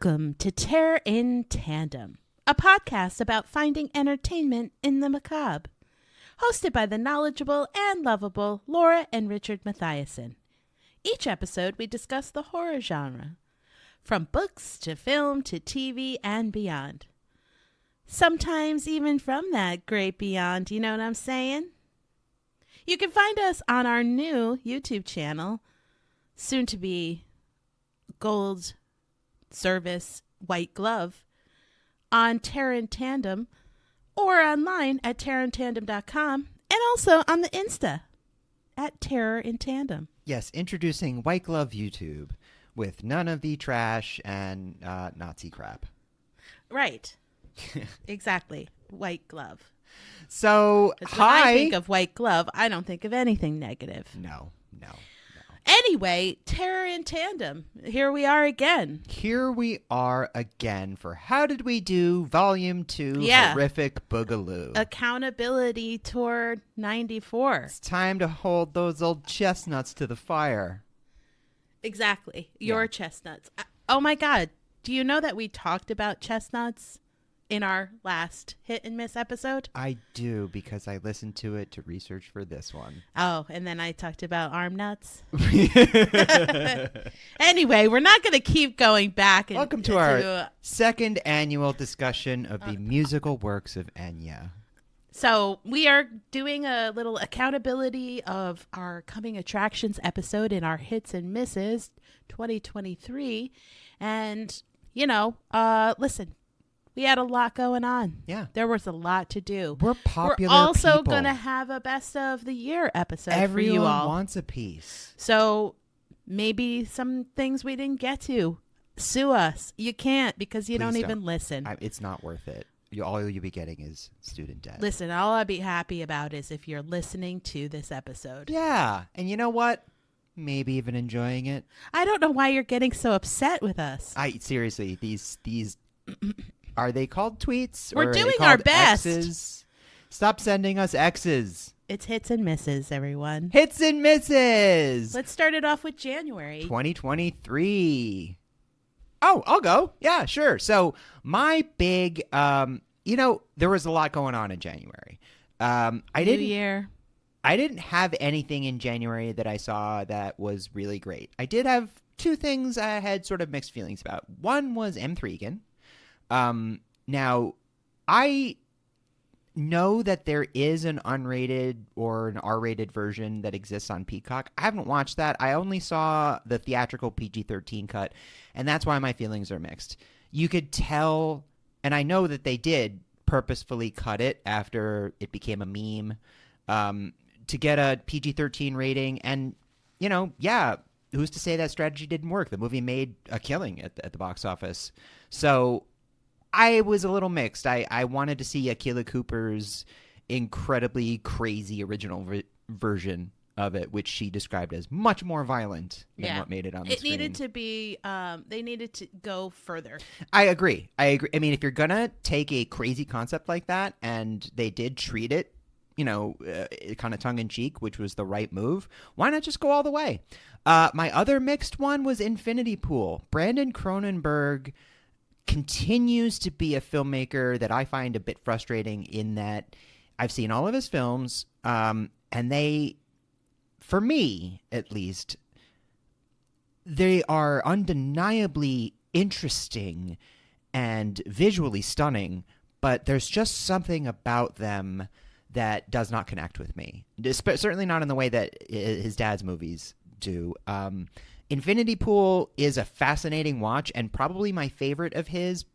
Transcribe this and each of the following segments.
Welcome to Terror in Tandem, a podcast about finding entertainment in the macabre. Hosted by the knowledgeable and lovable Laura and Richard Mathiasen. Each episode we discuss the horror genre, from books to film to TV and beyond. Sometimes even from that great beyond, you know what I'm saying? You can find us on our new YouTube channel, soon to be gold service white glove, on Terror in Tandem, or online at terrorintandem.com, and also on the Insta at Terror in Tandem. Yes, introducing White Glove YouTube with none of the trash and Nazi crap. Right. Exactly. White glove. So, 'Cause when I think of white glove, I don't think of anything negative. No. Anyway, Terror in Tandem. Here we are again. For How Did We Do Volume 2 Horrific Boogaloo. Accountability Tour 94. It's time to hold those old chestnuts to the fire. Exactly. Your chestnuts. Oh my God. Do you know that we talked about chestnuts in our last Hit and Miss episode? I do, because I listened to it to research for this one. Oh, and then I talked about arm nuts. Anyway, we're not going to keep going back. Welcome to our second annual discussion of the musical works of Enya. So we are doing a little accountability of our coming attractions episode in our Hits and Misses 2023. And, listen. We had a lot going on. Yeah. There was a lot to do. We're popular We're also people. going to have a best of the year episode Everyone for you all. wants a piece. So maybe some things we didn't get to. Sue us. You can't, because you don't even listen. It's not worth it. All you'll be getting is student debt. Listen, all I'd be happy about is if you're listening to this episode. Yeah. And you know what? Maybe even enjoying it. I don't know why you're getting so upset with us. Seriously, these are they called tweets? We're or doing are they called our best. X's? Stop sending us X's. It's hits and misses, everyone. Hits and misses. Let's start it off with January 2023. Oh, I'll go. Yeah, sure. So my big, there was a lot going on in January. New Year. I didn't have anything in January that I saw that was really great. I did have two things I had sort of mixed feelings about. One was M3gan. Now, I know that there is an unrated or an R-rated version that exists on Peacock. I haven't watched that. I only saw the theatrical PG-13 cut, and that's why my feelings are mixed. You could tell, and I know that they did purposefully cut it after it became a meme to get a PG-13 rating, and, who's to say that strategy didn't work? The movie made a killing at the box office. So I was a little mixed. I wanted to see Akilah Cooper's incredibly crazy original version of it, which she described as much more violent than what made it on the screen. It needed to be, they needed to go further. I agree. I mean, if you're going to take a crazy concept like that, and they did treat it, kind of tongue-in-cheek, which was the right move, why not just go all the way? My other mixed one was Infinity Pool. Brandon Cronenberg continues to be a filmmaker that I find a bit frustrating in that I've seen all of his films, and they, for me at least, they are undeniably interesting and visually stunning, but there's just something about them that does not connect with me. Certainly not in the way that his dad's movies do. Infinity Pool is a fascinating watch and probably my favorite of his,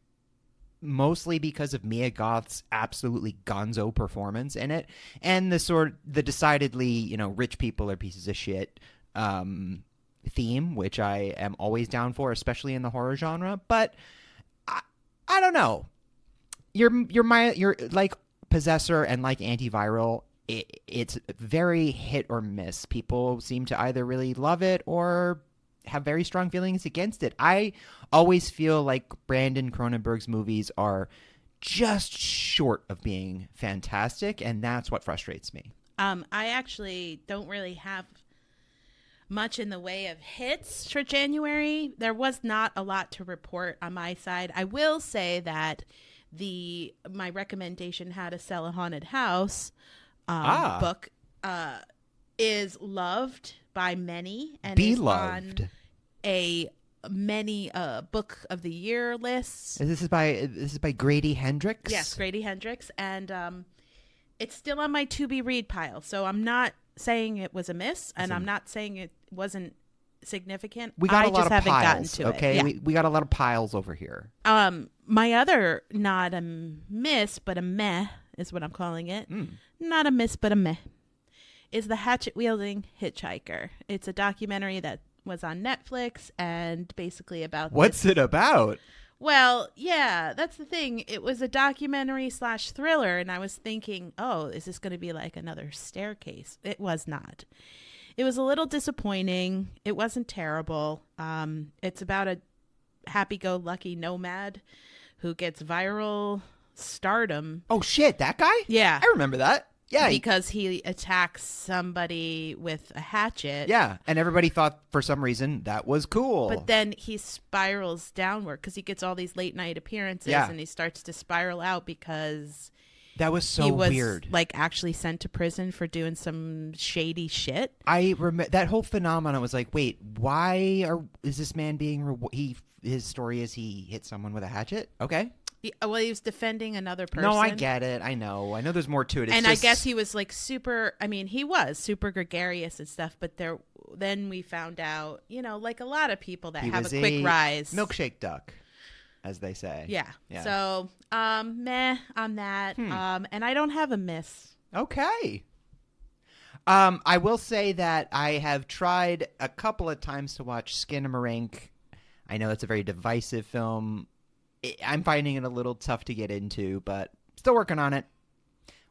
mostly because of Mia Goth's absolutely gonzo performance in it, and the decidedly, rich people are pieces of shit theme, which I am always down for, especially in the horror genre. But I don't know. You're like Possessor and like Antiviral. It's very hit or miss. People seem to either really love it or have very strong feelings against it. I always feel like Brandon Cronenberg's movies are just short of being fantastic, and that's what frustrates me. I actually don't really have much in the way of hits for January. There was not a lot to report on my side. I will say that my recommendation, How to Sell a Haunted House book is loved by many and Beloved. is on a many book of the year lists. This is by Grady Hendrix. Yes, Grady Hendrix, and it's still on my to be read pile. So I'm not saying it was a miss, and I'm not saying it wasn't significant. We got I a lot just of haven't piles, gotten to okay? it. Yeah. We got a lot of piles over here. My other not a miss but a meh is what I'm calling it. Not a miss but a meh is The Hatchet Wielding Hitchhiker. It's a documentary that was on Netflix and basically about What's it about? Well, yeah, that's the thing. It was a documentary / thriller, and I was thinking, oh, is this going to be like another Staircase? It was not. It was a little disappointing. It wasn't terrible. It's about a happy-go-lucky nomad who gets viral stardom. Oh, shit, that guy? Yeah. I remember that. Yeah. Because he attacks somebody with a hatchet. Yeah, and everybody thought for some reason that was cool. But then he spirals downward because he gets all these late night appearances and he starts to spiral out because that was so he was weird. Like actually sent to prison for doing some shady shit. I remember that whole phenomenon was like, wait, is this man being his story is he hit someone with a hatchet? Okay. He was defending another person. No, I get it. I know there's more to it. I guess he was like he was super gregarious and stuff, but then we found out, like a lot of people that have a quick rise. Milkshake duck, as they say. Yeah. So, meh on that. And I don't have a miss. Okay. I will say that I have tried a couple of times to watch Skinamarink. I know it's a very divisive film. I'm finding it a little tough to get into, but still working on it.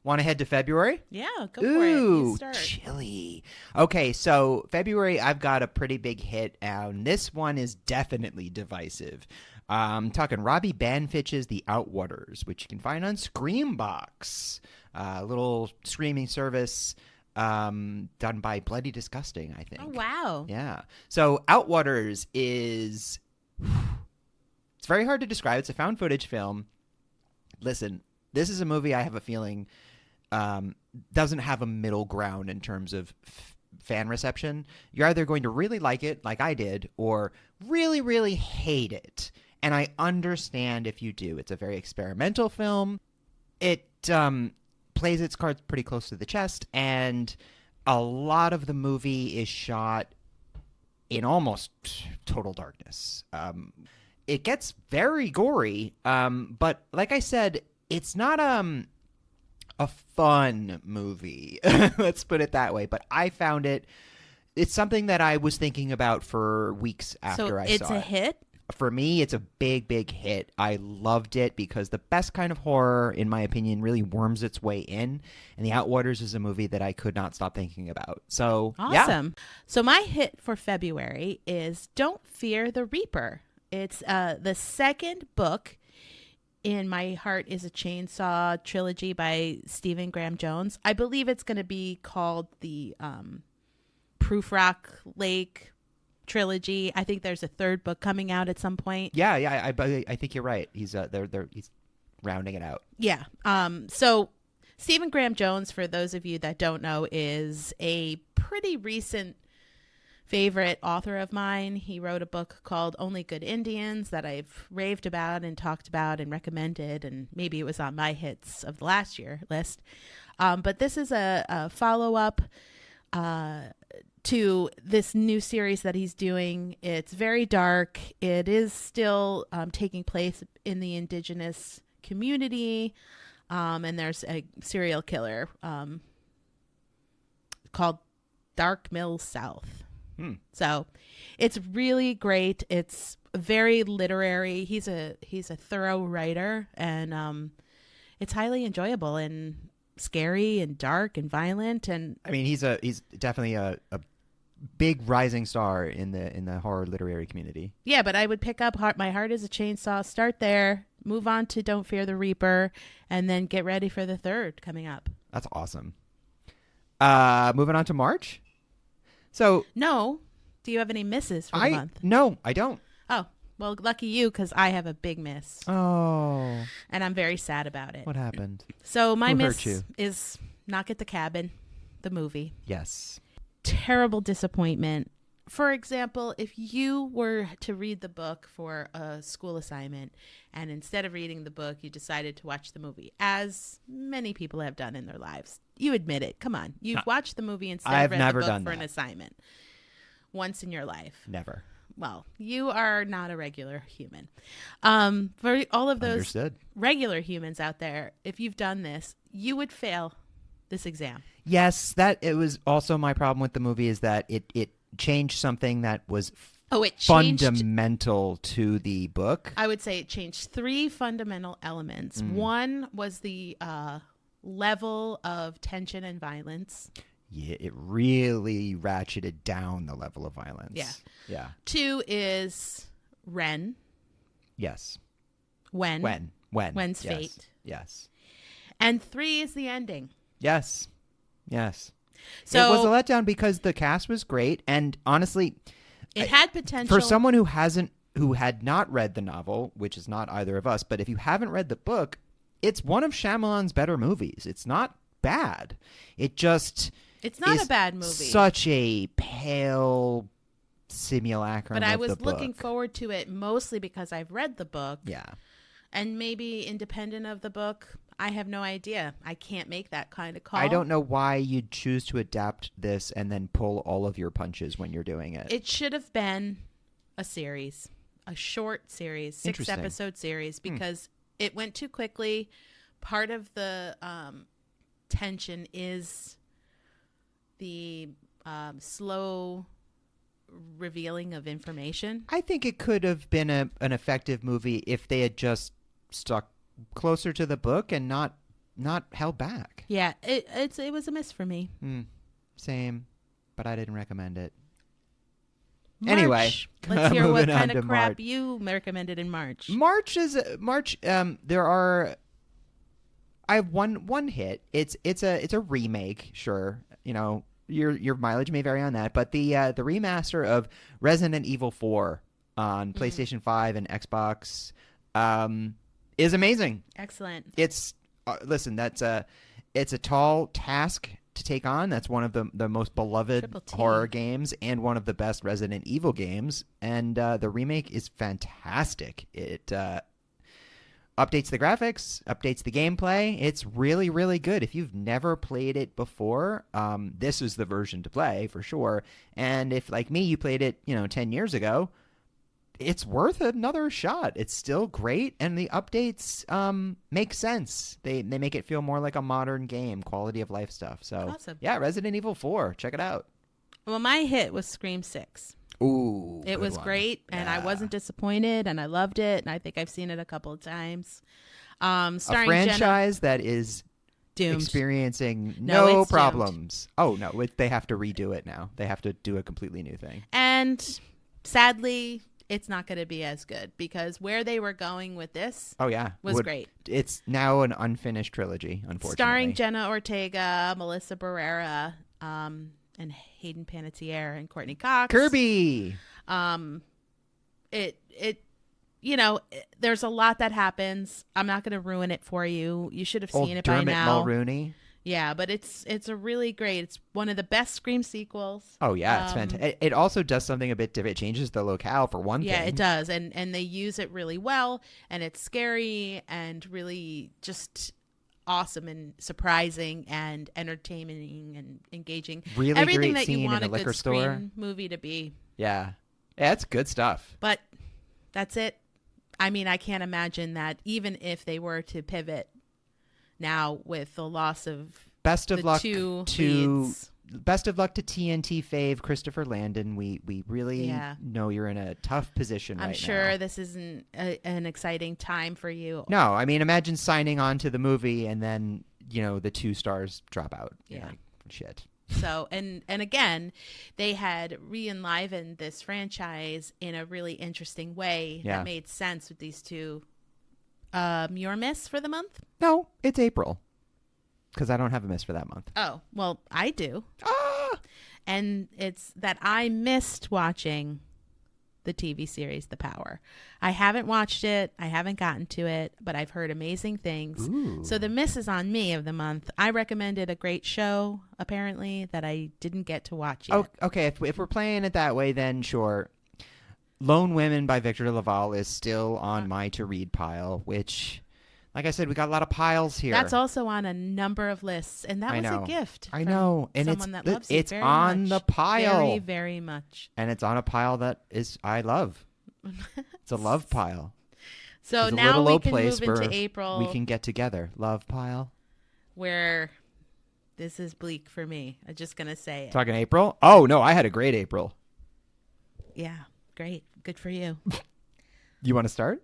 Want to head to February? Yeah, go for it. You Ooh, start. chilly. Okay, so February, I've got a pretty big hit, and this one is definitely divisive. I'm talking Robbie Banfich's The Outwaters, which you can find on Screambox, a little streaming service done by Bloody Disgusting, I think. Oh, wow. Yeah. So Outwaters is... It's very hard to describe. It's a found footage film. Listen, this is a movie I have a feeling doesn't have a middle ground in terms of fan reception. You're either going to really like it, like I did, or really, really hate it. And I understand if you do. It's a very experimental film. It plays its cards pretty close to the chest, and a lot of the movie is shot in almost total darkness. It gets very gory, but like I said, it's not a fun movie. Let's put it that way. But I found it's something that I was thinking about for weeks after I saw it. So it's a hit? For me, it's a big, big hit. I loved it because the best kind of horror, in my opinion, really worms its way in. And The Outwaters is a movie that I could not stop thinking about. So, awesome. Yeah. So my hit for February is Don't Fear the Reaper. It's the second book in My Heart is a Chainsaw trilogy by Stephen Graham Jones. I believe it's going to be called the Proof Rock Lake trilogy. I think there's a third book coming out at some point. Yeah, I think you're right. He's he's rounding it out. Yeah. So Stephen Graham Jones, for those of you that don't know, is a pretty recent favorite author of mine. He wrote a book called Only Good Indians that I've raved about and talked about and recommended, and maybe it was on my hits of the last year list. But this is a follow-up to this new series that he's doing. It's very dark. It is still taking place in the indigenous community, and there's a serial killer called Dark Mills South. So it's really great. It's very literary. He's a thorough writer, and it's highly enjoyable and scary and dark and violent. And I mean, he's definitely a big rising star in the horror literary community. Yeah, but I would pick up My Heart is a Chainsaw, start there, move on to Don't Fear the Reaper, and then get ready for the third coming up. That's awesome. Moving on to March. So no, Do you have any misses for the month? No, I don't. Oh, well, lucky you, because I have a big miss. Oh. And I'm very sad about it. What happened? So my Who miss hurt you? is Knock at the Cabin, the movie. Yes. Terrible disappointment. For example, if you were to read the book for a school assignment and instead of reading the book, you decided to watch the movie, as many people have done in their lives. You admit it. Come on. You've watched the movie instead of read the book for an assignment once in your life. Never. Well, you are not a regular human. For all of those regular humans out there, if you've done this, you would fail this exam. Yes, it was also my problem with the movie is that it changed something that was fundamental to the book. I would say it changed 3 fundamental elements. One was the level of tension and violence. Yeah, it really ratcheted down the level of violence. Yeah. 2 is Ren. Yes. When's yes. fate. Yes. And 3 is the ending. Yes. So it was a letdown because the cast was great, and honestly, it had potential. For someone who had not read the novel, which is not either of us, but if you haven't read the book, it's one of Shyamalan's better movies. It's not bad. It's not a bad movie. Such a pale simulacrum. But I was looking forward to it mostly because I've read the book. Yeah. And maybe independent of the book, I have no idea. I can't make that kind of call. I don't know why you'd choose to adapt this and then pull all of your punches when you're doing it. It should have been a series, a short series, 6-episode series, because it went too quickly. Part of the tension is the slow revealing of information. I think it could have been an effective movie if they had just stuck closer to the book and not held back. Yeah, it was a miss for me. Same, but I didn't recommend it. March. Anyway, let's hear what kind of crap you recommended in March. March. I have one hit. It's a remake. Sure, your mileage may vary on that, but the remaster of Resident Evil 4 on PlayStation 5 and Xbox is amazing. Excellent. It's listen, it's a tall task to take on. That's one of the most beloved horror games and one of the best Resident Evil games, and the remake is fantastic. It updates the graphics, updates the gameplay. It's really, really good. If you've never played it before, this is the version to play for sure. And if, like me, you played it, 10 years ago, it's worth another shot. It's still great, and the updates make sense. They make it feel more like a modern game, quality of life stuff. So, awesome. Yeah, Resident Evil 4. Check it out. Well, my hit was Scream 6. Ooh, it was great, and I wasn't disappointed, and I loved it, and I think I've seen it a couple of times. A franchise that is doomed. Experiencing no problems. Doomed. Oh, no, they have to redo it now. They have to do a completely new thing. And sadly, it's not going to be as good because where they were going with this was great. It's now an unfinished trilogy, unfortunately. Starring Jenna Ortega, Melissa Barrera, and Hayden Panettiere and Courtney Cox. Kirby. There's a lot that happens. I'm not going to ruin it for you. You should have seen it by now. Mulrooney. Yeah, but it's a really great. It's one of the best Scream sequels. Oh yeah, it's fantastic. It also does something a bit different. It changes the locale for one thing. Yeah, it does, and they use it really well, and it's scary and really just awesome and surprising and entertaining and engaging. Really everything great that you scene want in a the good Scream movie to be. Yeah, it's good stuff. But that's it. I mean, I can't imagine that even if they were to pivot now with the loss of best of luck to TNT fave Christopher Landon. We really know you're in a tough position right now. I'm sure this isn't an exciting time for you. No, I mean, imagine signing on to the movie and then, the 2 stars drop out. Yeah. Shit. So, and again, they had re-enlivened this franchise in a really interesting way that made sense with these 2. Your miss for the month? No, it's April. Because I don't have a miss for that month. Oh, well, I do. And it's that I missed watching the TV series The Power. I haven't watched it. I haven't gotten to it, but I've heard amazing things. Ooh. So the miss is on me of the month. I recommended a great show, apparently, that I didn't get to watch yet. Oh, okay. If we're playing it that way, then sure. Lone Women by Victor Laval is still on my to-read pile, which, like I said, we got a lot of piles here. That's also on a number of lists, and that was a gift. I know, and someone that loves it's very on much. the pile, very, very much, and it's on a pile that is I love. It's a love pile. So it's now we can place move into April. We can get together. Love pile. Where this is bleak for me. I'm just gonna say it. Talking April? Oh no, I had a great April. Yeah, great, good for you. You want to start,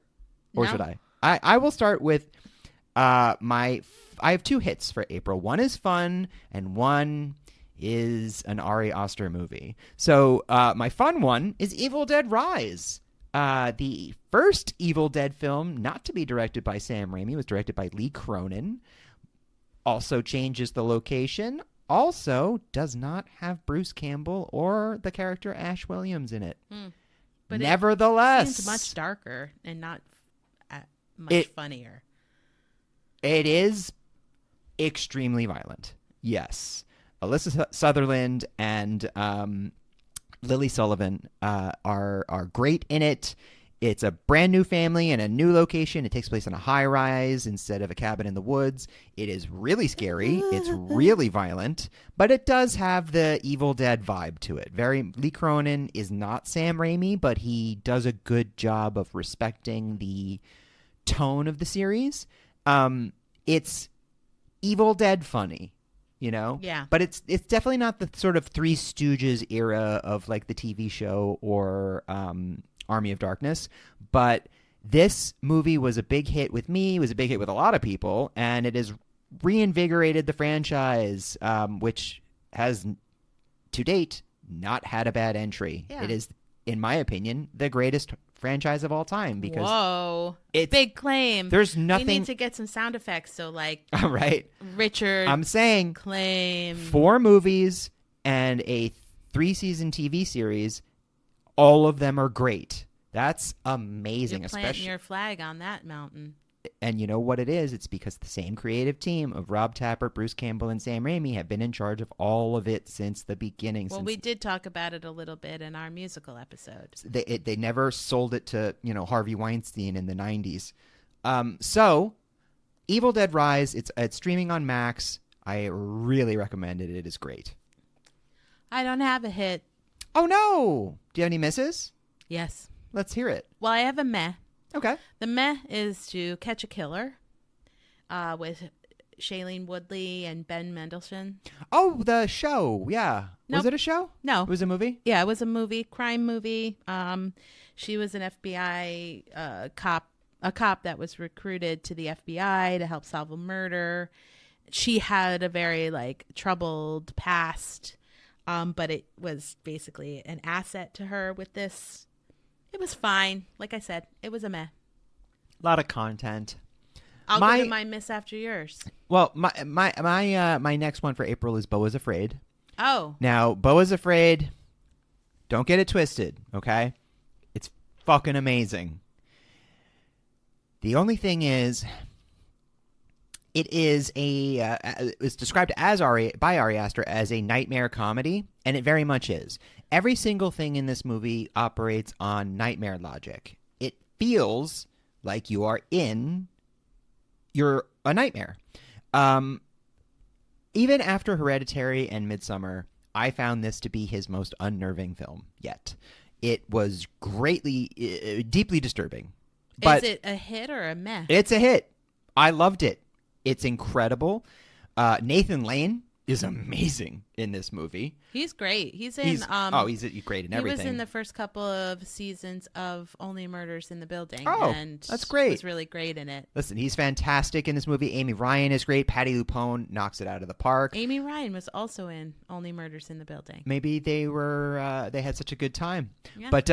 or No. should I? I will start with I have two hits for April. One is fun, and one is an Ari Aster movie. So my fun one is Evil Dead Rise. The first Evil Dead film not to be directed by Sam Raimi was directed by Lee Cronin. Also changes the location. Also does not have Bruce Campbell or the character Ash Williams in it. But nevertheless, it seems much darker and not much funnier. It is extremely violent. Yes. Alyssa Sutherland and Lily Sullivan are great in it. It's a brand new family in a new location. It takes place in a high rise instead of a cabin in the woods. It is really scary. It's really violent, but it does have the Evil Dead vibe to it. Lee Cronin is not Sam Raimi, but he does a good job of respecting the tone of the series. It's Evil Dead funny. Yeah. But it's definitely not the sort of Three Stooges era of like the TV show or Army of Darkness. But this movie was a big hit with me. It was a big hit with a lot of people, and it has reinvigorated the franchise, which has to date not had a bad entry. Yeah. It is, in my opinion, the greatest franchise of all time because whoa, it's big claim. There's nothing. We need to get some sound effects. So like, all right, Richard. I'm saying claim 4 movies and a 3-season TV series. All of them are great. That's amazing. You're planting your flag on that mountain. And you know what it is? It's because the same creative team of Rob Tapert, Bruce Campbell, and Sam Raimi have been in charge of all of it since the beginning. Well, we did talk about it a little bit in our musical episode. They never sold it to Harvey Weinstein in the 90s. So, Evil Dead Rise, it's streaming on Max. I really recommend it. It is great. I don't have a hit. Oh, no. Do you have any misses? Yes. Let's hear it. Well, I have a meh. Okay. The meh is To Catch a Killer with Shailene Woodley and Ben Mendelsohn. Oh, the show. Yeah. Nope. Was it a show? No. It was a movie? Yeah, it was a movie, crime movie. She was an FBI cop, a cop that was recruited to the FBI to help solve a murder. She had a very troubled past, but it was basically an asset to her with this. It was fine. Like I said, it was a meh. A lot of content. I'll go to my miss after yours. Well, my next one for April is Beau is Afraid. Oh. Now, Beau is Afraid, don't get it twisted, okay? It's fucking amazing. The only thing is, it's described by Ari Aster as a nightmare comedy, and it very much is. Every single thing in this movie operates on nightmare logic. It feels like you're a nightmare. Even after Hereditary and Midsommar, I found this to be his most unnerving film yet. It was deeply disturbing. But is it a hit or a meh? It's a hit. I loved it. It's incredible. Nathan Lane is amazing in this movie. He's great. He's great in everything. He was in the first couple of seasons of Only Murders in the Building. Oh, and that's great. Was really great in it. Listen, he's fantastic in this movie. Amy Ryan is great. Patti LuPone knocks it out of the park. Amy Ryan was also in Only Murders in the Building. Maybe they had such a good time. Yeah. But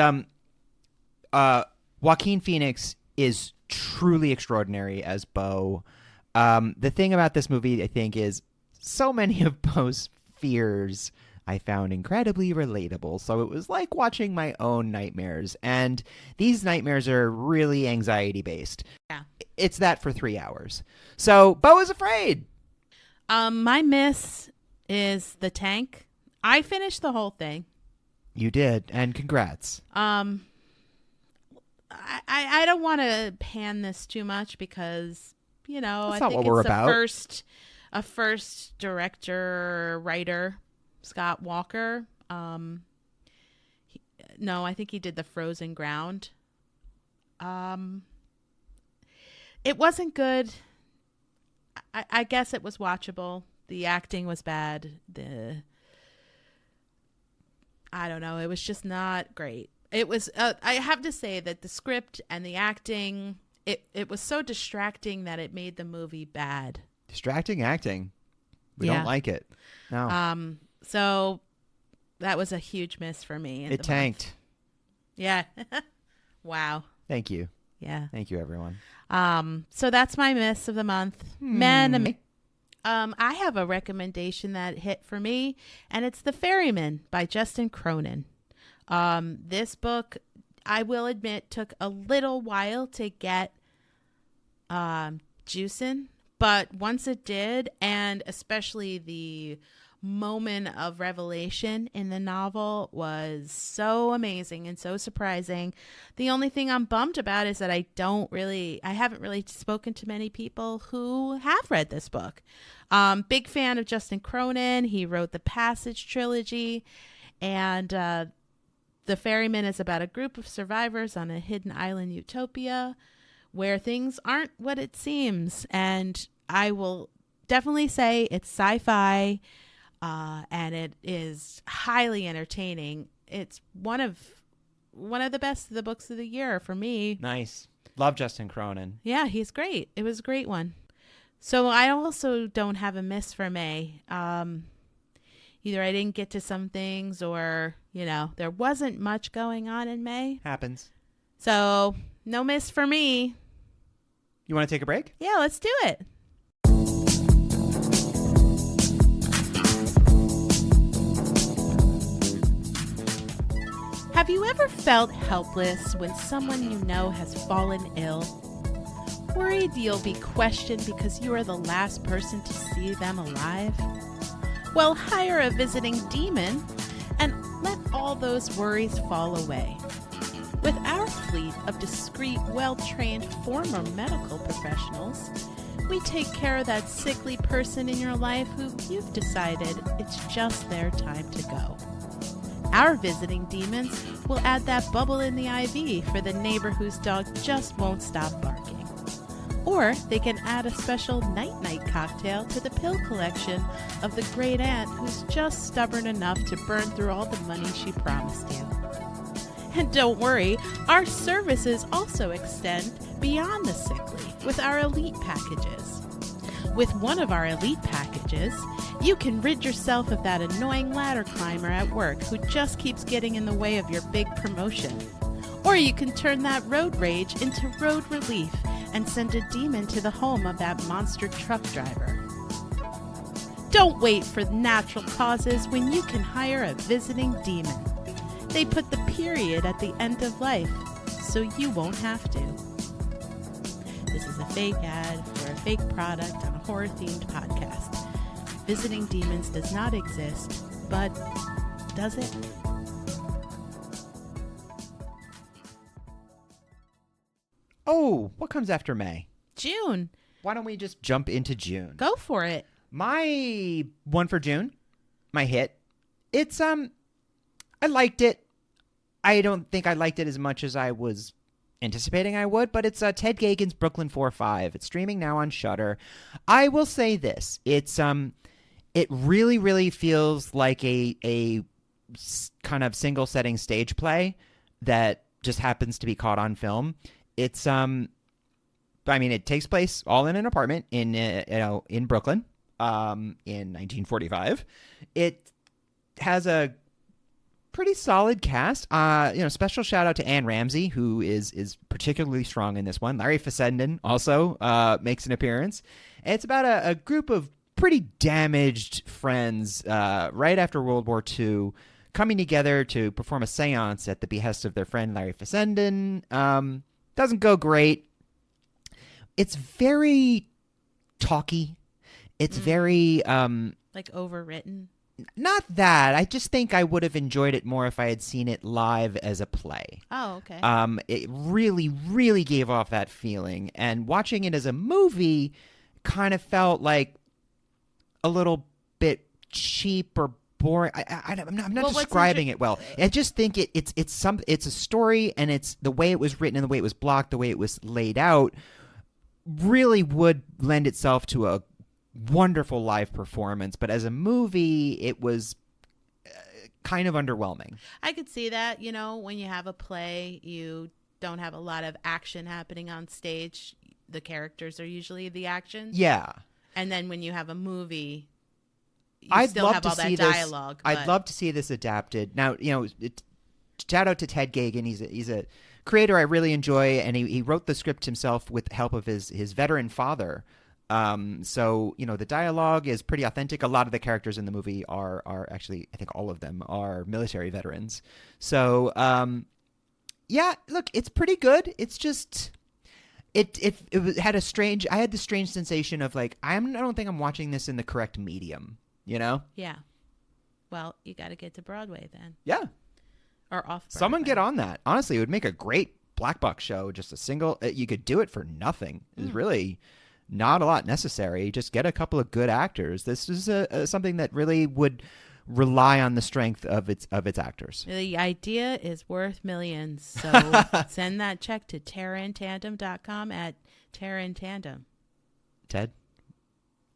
Joaquin Phoenix is truly extraordinary as Beau. The thing about this movie, I think, is so many of Beau's fears I found incredibly relatable. So it was like watching my own nightmares. And these nightmares are really anxiety based. Yeah. It's that for 3 hours. So Beau is Afraid. My miss is The Tank. I finished the whole thing. You did, and congrats. I don't want to pan this too much because, That's I not think what we're it's about. a first director, writer, Scott Walker. No, I think he did The Frozen Ground. It wasn't good. I guess it was watchable. The acting was bad. I don't know. It was just not great. It was. I have to say that the script and the acting, it was so distracting that it made the movie bad. Distracting acting. We don't like it. No. So that was a huge miss for me. It tanked. Yeah. Wow. Thank you. Yeah. Thank you, everyone. So that's my miss of the month. Man. I have a recommendation that hit for me, and it's The Ferryman by Justin Cronin. This book, I will admit, took a little while to get juicing, but once it did, and especially the moment of revelation in the novel was so amazing and so surprising. The only thing I'm bummed about is that I haven't really spoken to many people who have read this book. Big fan of Justin Cronin. He wrote the Passage trilogy, and The Ferryman is about a group of survivors on a hidden island utopia where things aren't what it seems. And I will definitely say it's sci-fi. And it is highly entertaining. It's one of the best of the books of the year for me. Nice. Love Justin Cronin. Yeah, he's great. It was a great one. So I also don't have a miss for May. Either I didn't get to some things or, there wasn't much going on in May. Happens. So no miss for me. You want to take a break? Yeah, let's do it. Have you ever felt helpless when someone you know has fallen ill? Worried you'll be questioned because you are the last person to see them alive? Well, hire a visiting demon and let all those worries fall away. With our fleet of discreet, well-trained former medical professionals, we take care of that sickly person in your life who you've decided it's just their time to go. Our visiting demons will add that bubble in the IV for the neighbor whose dog just won't stop barking. Or they can add a special night-night cocktail to the pill collection of the great aunt who's just stubborn enough to burn through all the money she promised you. And don't worry, our services also extend beyond the sickly with our elite packages. With one of our elite packages, you can rid yourself of that annoying ladder climber at work who just keeps getting in the way of your big promotion. Or you can turn that road rage into road relief and send a demon to the home of that monster truck driver. Don't wait for natural causes when you can hire a visiting demon. They put the period at the end of life, so you won't have to. This is a fake ad for a fake product on a horror-themed podcast. Visiting demons does not exist, but does it? Oh, what comes after May? June. Why don't we just jump into June? Go for it. My one for June, my hit. It's I liked it. I don't think I liked it as much as I was anticipating I would, but it's Ted Gagan's Brooklyn 4-5. It's streaming now on Shudder. I will say this: it's it really, really feels like a kind of single setting stage play that just happens to be caught on film. It's it takes place all in an apartment in Brooklyn, in 1945. It has a pretty solid cast. Special shout out to Anne Ramsey, who is particularly strong in this one. Larry Fessenden also makes an appearance. And it's about a group of pretty damaged friends right after World War II coming together to perform a seance at the behest of their friend Larry Fessenden. Doesn't go great. It's very talky. It's very... like overwritten? Not that. I just think I would have enjoyed it more if I had seen it live as a play. Oh, okay. It really, really gave off that feeling. And watching it as a movie kind of felt like a little bit cheap or boring. I'm not describing it well. I just think it's a story, and it's the way it was written and the way it was blocked, the way it was laid out, really would lend itself to a wonderful live performance. But as a movie, it was kind of underwhelming. I could see that. When you have a play, you don't have a lot of action happening on stage. The characters are usually the action. Yeah. And then when you have a movie, I'd still love have to all see that dialogue. I'd love to see this adapted. Now, shout out to Ted Gagan. He's a creator I really enjoy, and he wrote the script himself with the help of his veteran father. So, the dialogue is pretty authentic. A lot of the characters in the movie are actually, I think all of them are military veterans. So, yeah, look, it's pretty good. It's just... I had the strange sensation of like, I don't think I'm watching this in the correct medium, Yeah. Well, you got to get to Broadway then. Yeah. Or off Broadway. Someone get on that. Honestly, it would make a great Black Box show. Just a single, you could do it for nothing. It's really not a lot necessary. Just get a couple of good actors. This is something that really would rely on the strength of its actors. The idea is worth millions. So send that check to terraintandem.com at terraintandem. Ted,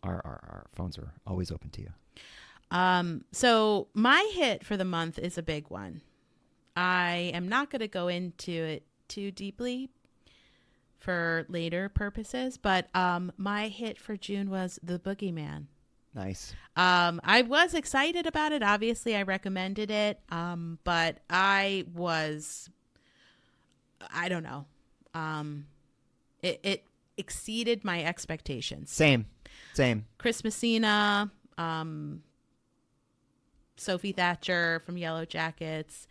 our phones are always open to you. So my hit for the month is a big one. I am not going to go into it too deeply for later purposes, but my hit for June was The Boogeyman. Nice. I was excited about it. Obviously, I recommended it, but I don't know. It exceeded my expectations. Same. Chris Messina, Sophie Thatcher from Yellow Jackets.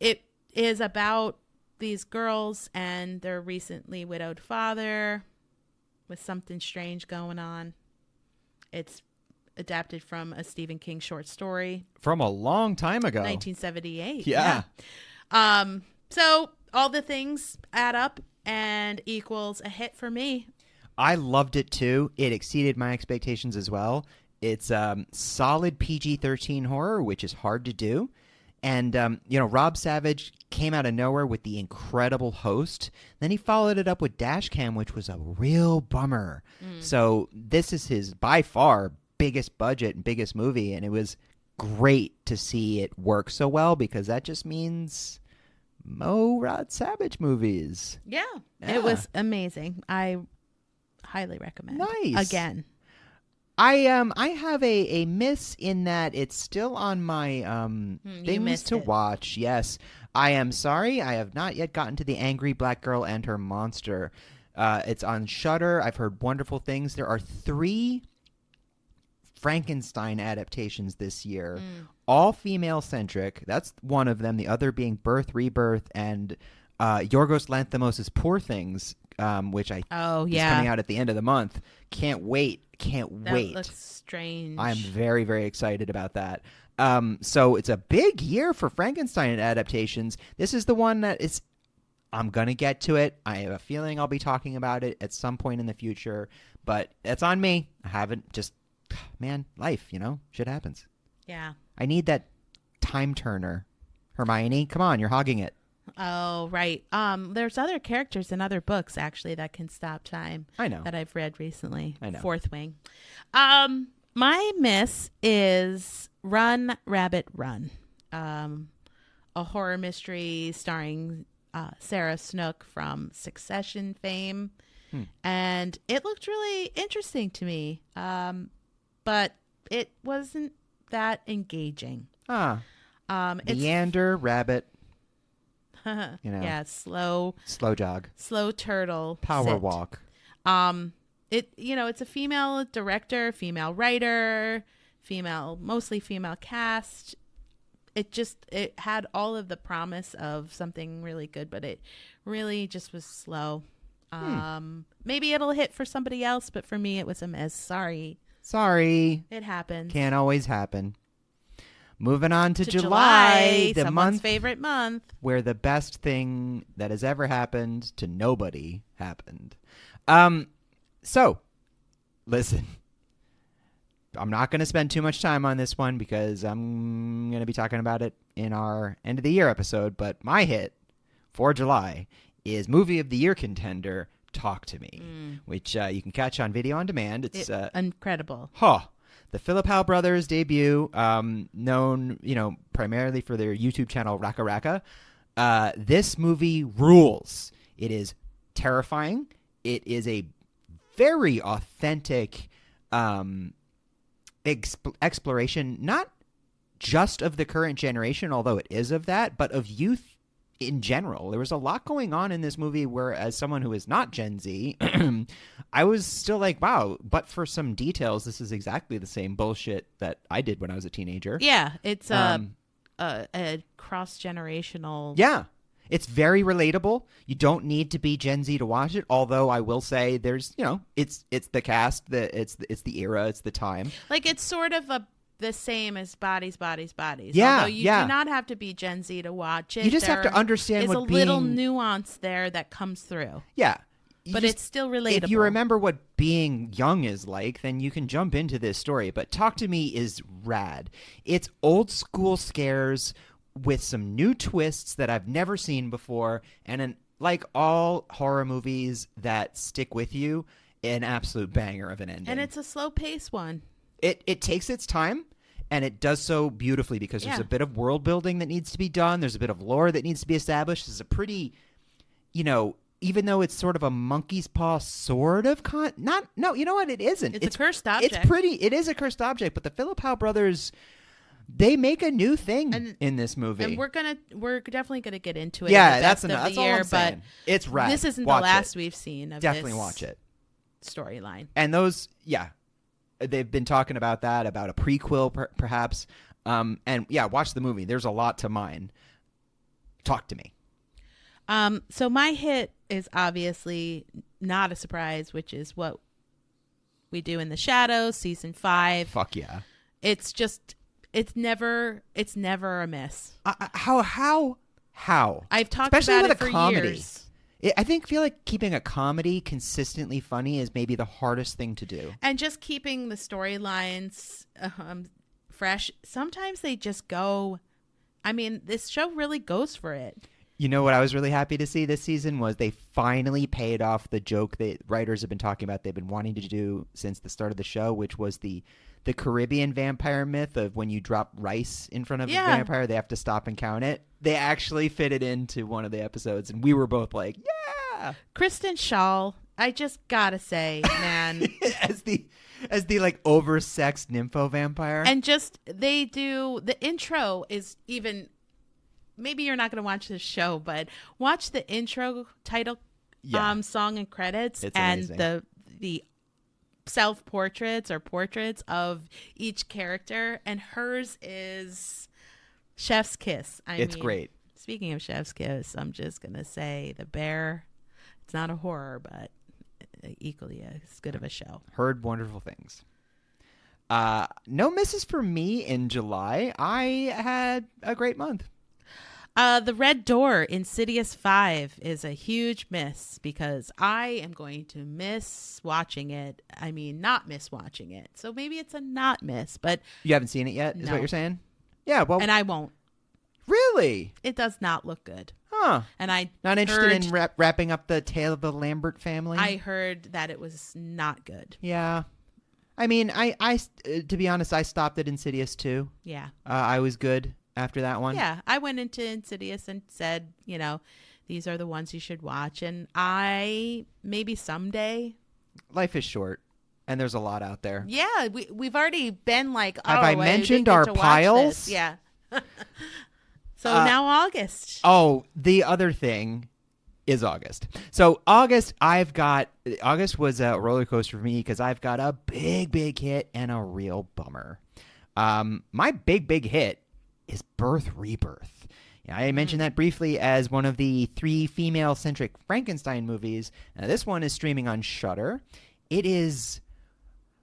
It is about these girls and their recently widowed father with something strange going on. It's adapted from a Stephen King short story. From a long time ago. 1978. Yeah. So all the things add up and equals a hit for me. I loved it too. It exceeded my expectations as well. It's solid PG-13 horror, which is hard to do. And, Rob Savage came out of nowhere with The Incredible Host. Then he followed it up with Dashcam, which was a real bummer. So this is his, by far, biggest budget and biggest movie. And it was great to see it work so well, because that just means Rod Savage movies. Yeah. It was amazing. I highly recommend. Nice. Again. I have a miss in that it's still on my things to watch. Yes. I am sorry. I have not yet gotten to The Angry Black Girl and Her Monster. It's on Shudder. I've heard wonderful things. There are 3 Frankenstein adaptations this year, all female-centric. That's one of them. The other being Birth, Rebirth, and Yorgos Lanthimos' Poor Things, which is coming out at the end of the month. Can't wait. That looks strange. I'm very, very excited about that. So it's a big year for Frankenstein adaptations. This is the one that I'm going to get to it. I have a feeling I'll be talking about it at some point in the future, but it's on me. I haven't life, shit happens. Yeah. I need that time turner. Hermione, come on, you're hogging it. Oh, right. There's other characters in other books, actually, that can stop time. I know. That I've read recently. I know. Fourth Wing. My miss is Run, Rabbit, Run. A horror mystery starring Sarah Snook from Succession fame. And it looked really interesting to me. But it wasn't that engaging. Meander, rabbit. Yeah, slow jog, slow turtle power sit. walk. it's a female director, female writer, mostly female cast. It had all of the promise of something really good, but it really just was slow. Maybe it'll hit for somebody else, but for me, it was a miss. Sorry. It happens. Can't always happen. Moving on to July, the someone's favorite month, where the best thing that has ever happened to nobody happened. So, listen. I'm not going to spend too much time on this one because I'm going to be talking about it in our end of the year episode. But my hit for July is Movie of the Year contender, Talk to Me, which you can catch on video on demand. It's incredible. The Philip Howe brothers' debut, known primarily for their YouTube channel Raka Raka. This movie rules. It is terrifying. It is a very authentic exploration, not just of the current generation, although it is of that, but of youth in general. There was a lot going on in this movie where, as someone who is not Gen Z, I was still like, wow, but for some details, this is exactly the same bullshit that I did when I was a teenager. Yeah, it's a cross-generational... Yeah. It's very relatable. You don't need to be Gen Z to watch it. Although I will say, there's it's the cast, it's the era, it's the time. Like it's sort of the same as Bodies. Yeah, although you do not have to be Gen Z to watch it. You just have to understand what little nuance there that comes through. Yeah, it's still relatable. If you remember what being young is like, then you can jump into this story. But Talk to Me is rad. It's old school scares with some new twists that I've never seen before, and like all horror movies that stick with you, an absolute banger of an ending. And it's a slow-paced one. It takes its time, and it does so beautifully because there's a bit of world building that needs to be done. There's a bit of lore that needs to be established. It's a pretty, even though it's sort of a monkey's paw sort of you know what? It isn't. It's a cursed object. It is a cursed object, but the Philip Howe brothers... They make a new thing in this movie, and we're definitely gonna get into it. Yeah, in the that's all I'm saying. It's rad. This isn't watch the last it. We've seen of definitely this watch it storyline. And those, they've been talking about that, about a prequel perhaps, and watch the movie. There's a lot to mine. Talk to me. So my hit is obviously not a surprise, which is What We Do in the Shadows, season 5. Fuck yeah! It's never a miss. How? I've talked especially about with it for a comedy. years. Feel like keeping a comedy consistently funny is maybe the hardest thing to do. And just keeping the storylines fresh. Sometimes they just go. I mean, this show really goes for it. You know what I was really happy to see this season was they finally paid off the joke that writers have been talking about. They've been wanting to do since the start of the show, which was the Caribbean vampire myth of when you drop rice in front of a vampire, they have to stop and count it. They actually fit it into one of the episodes, and we were both like, yeah. Kristen Schaal, I just gotta say, man. as the like oversexed nympho vampire. And just they do the intro is even maybe you're not gonna watch this show, but watch the intro title song and credits. It's and amazing. the self-portraits or portraits of each character, and hers is chef's kiss. It's great. Speaking of chef's kiss, I'm just gonna say the bear, it's not a horror, but equally as good of a show. Heard wonderful things. No misses for me in July. I had a great month. The Red Door, Insidious 5, is a huge miss because I am going to miss watching it. I mean, not miss watching it. So maybe it's a not miss, but... You haven't seen it yet, is what you're saying? Yeah, well... And I won't. Really? It does not look good. Huh. And I not interested in wrapping up the tale of the Lambert family? I heard that it was not good. Yeah. I mean, I to be honest, I stopped at Insidious 2. Yeah. I was good after that one. Yeah, I went into Insidious and said, these are the ones you should watch. And maybe someday. Life is short, and there's a lot out there. Yeah, we've already been like, have I mentioned our piles? Yeah. So now August. Oh, the other thing is August. So August was a roller coaster for me because I've got a big hit and a real bummer. My big hit is Birth Rebirth. I mentioned that briefly as one of the 3 female-centric Frankenstein movies. Now, this one is streaming on Shudder. It is,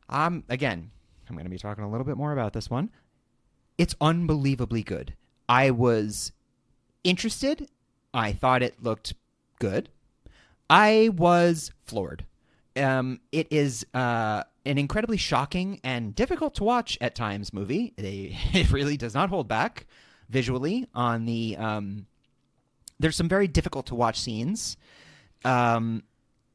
again, I'm going to be talking a little bit more about this one. It's unbelievably good. I was interested. I thought it looked good. I was floored. It is an incredibly shocking and difficult to watch at times movie. It really does not hold back visually on the there's some very difficult to watch scenes. Marin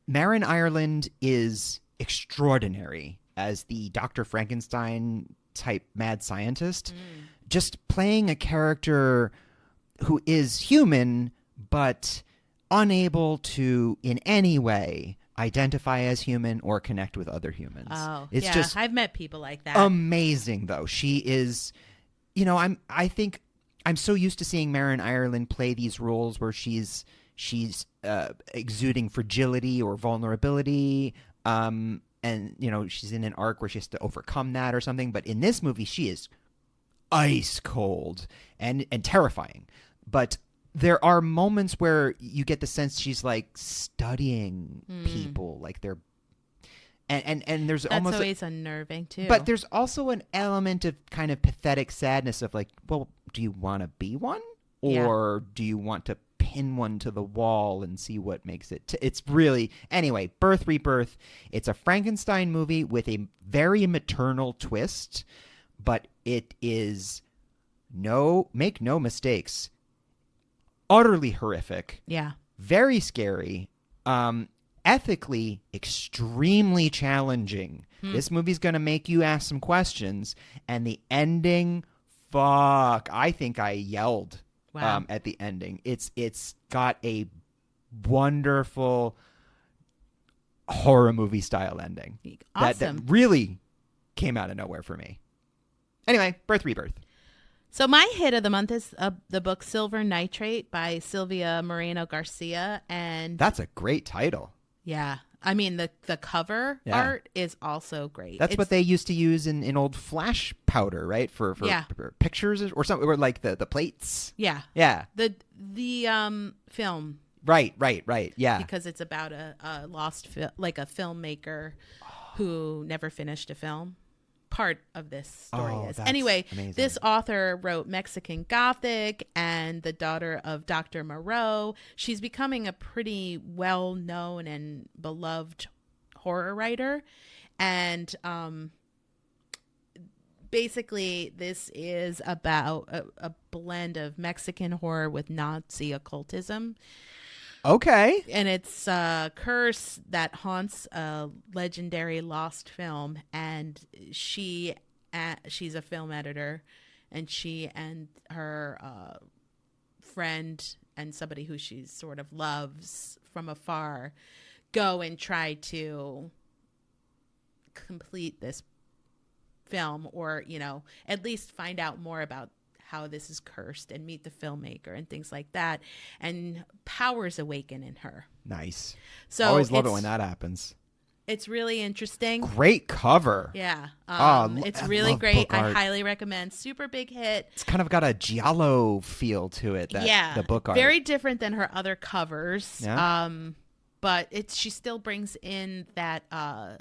Ireland is extraordinary as the Dr. Frankenstein type mad scientist, just playing a character who is human but unable to in any way identify as human or connect with other humans. Oh, it's yeah, just I've met people like that. Amazing, though. She is, I think I'm so used to seeing Marin Ireland play these roles where she's exuding fragility or vulnerability, and she's in an arc where she has to overcome that or something. But in this movie, she is ice cold and terrifying. But there are moments where you get the sense she's like studying people, like they're, and there's That's almost always unnerving too. But there's also an element of kind of pathetic sadness of like, well, do you want to be one, or do you want to pin one to the wall and see what makes it? It's really, anyway. Birth Rebirth. It's a Frankenstein movie with a very maternal twist, but it is make no mistakes, utterly horrific. Yeah. Very scary. Ethically extremely challenging. This movie's going to make you ask some questions, and the ending, fuck, I think I yelled at the ending. It's got a wonderful horror movie style ending. Awesome. That really came out of nowhere for me. Anyway, Birth Rebirth. So my hit of the month is the book Silver Nitrate by Silvia Moreno Garcia, and that's a great title. Yeah. I mean, the cover art is also great. That's what they used to use in old flash powder, right? For pictures or something, or like the plates. Yeah. Yeah. The film. Right. Yeah. Because it's about a lost like a filmmaker who never finished a film. Part of this story is. Anyway, amazing. This author wrote Mexican Gothic and The Daughter of Dr. Moreau. She's becoming a pretty well-known and beloved horror writer. And basically, this is about a blend of Mexican horror with Nazi occultism. Okay. And it's a curse that haunts a legendary lost film, and she's a film editor, and she and her friend and somebody who she sort of loves from afar go and try to complete this film, or at least find out more about how this is cursed and meet the filmmaker and things like that, and powers awaken in her. Nice. So always love it when that happens. It's really interesting. Great cover. Yeah. It's I really love great. book art. I highly recommend. Super big hit. It's kind of got a giallo feel to it. The book art. Very different than her other covers. Yeah. But she still brings in that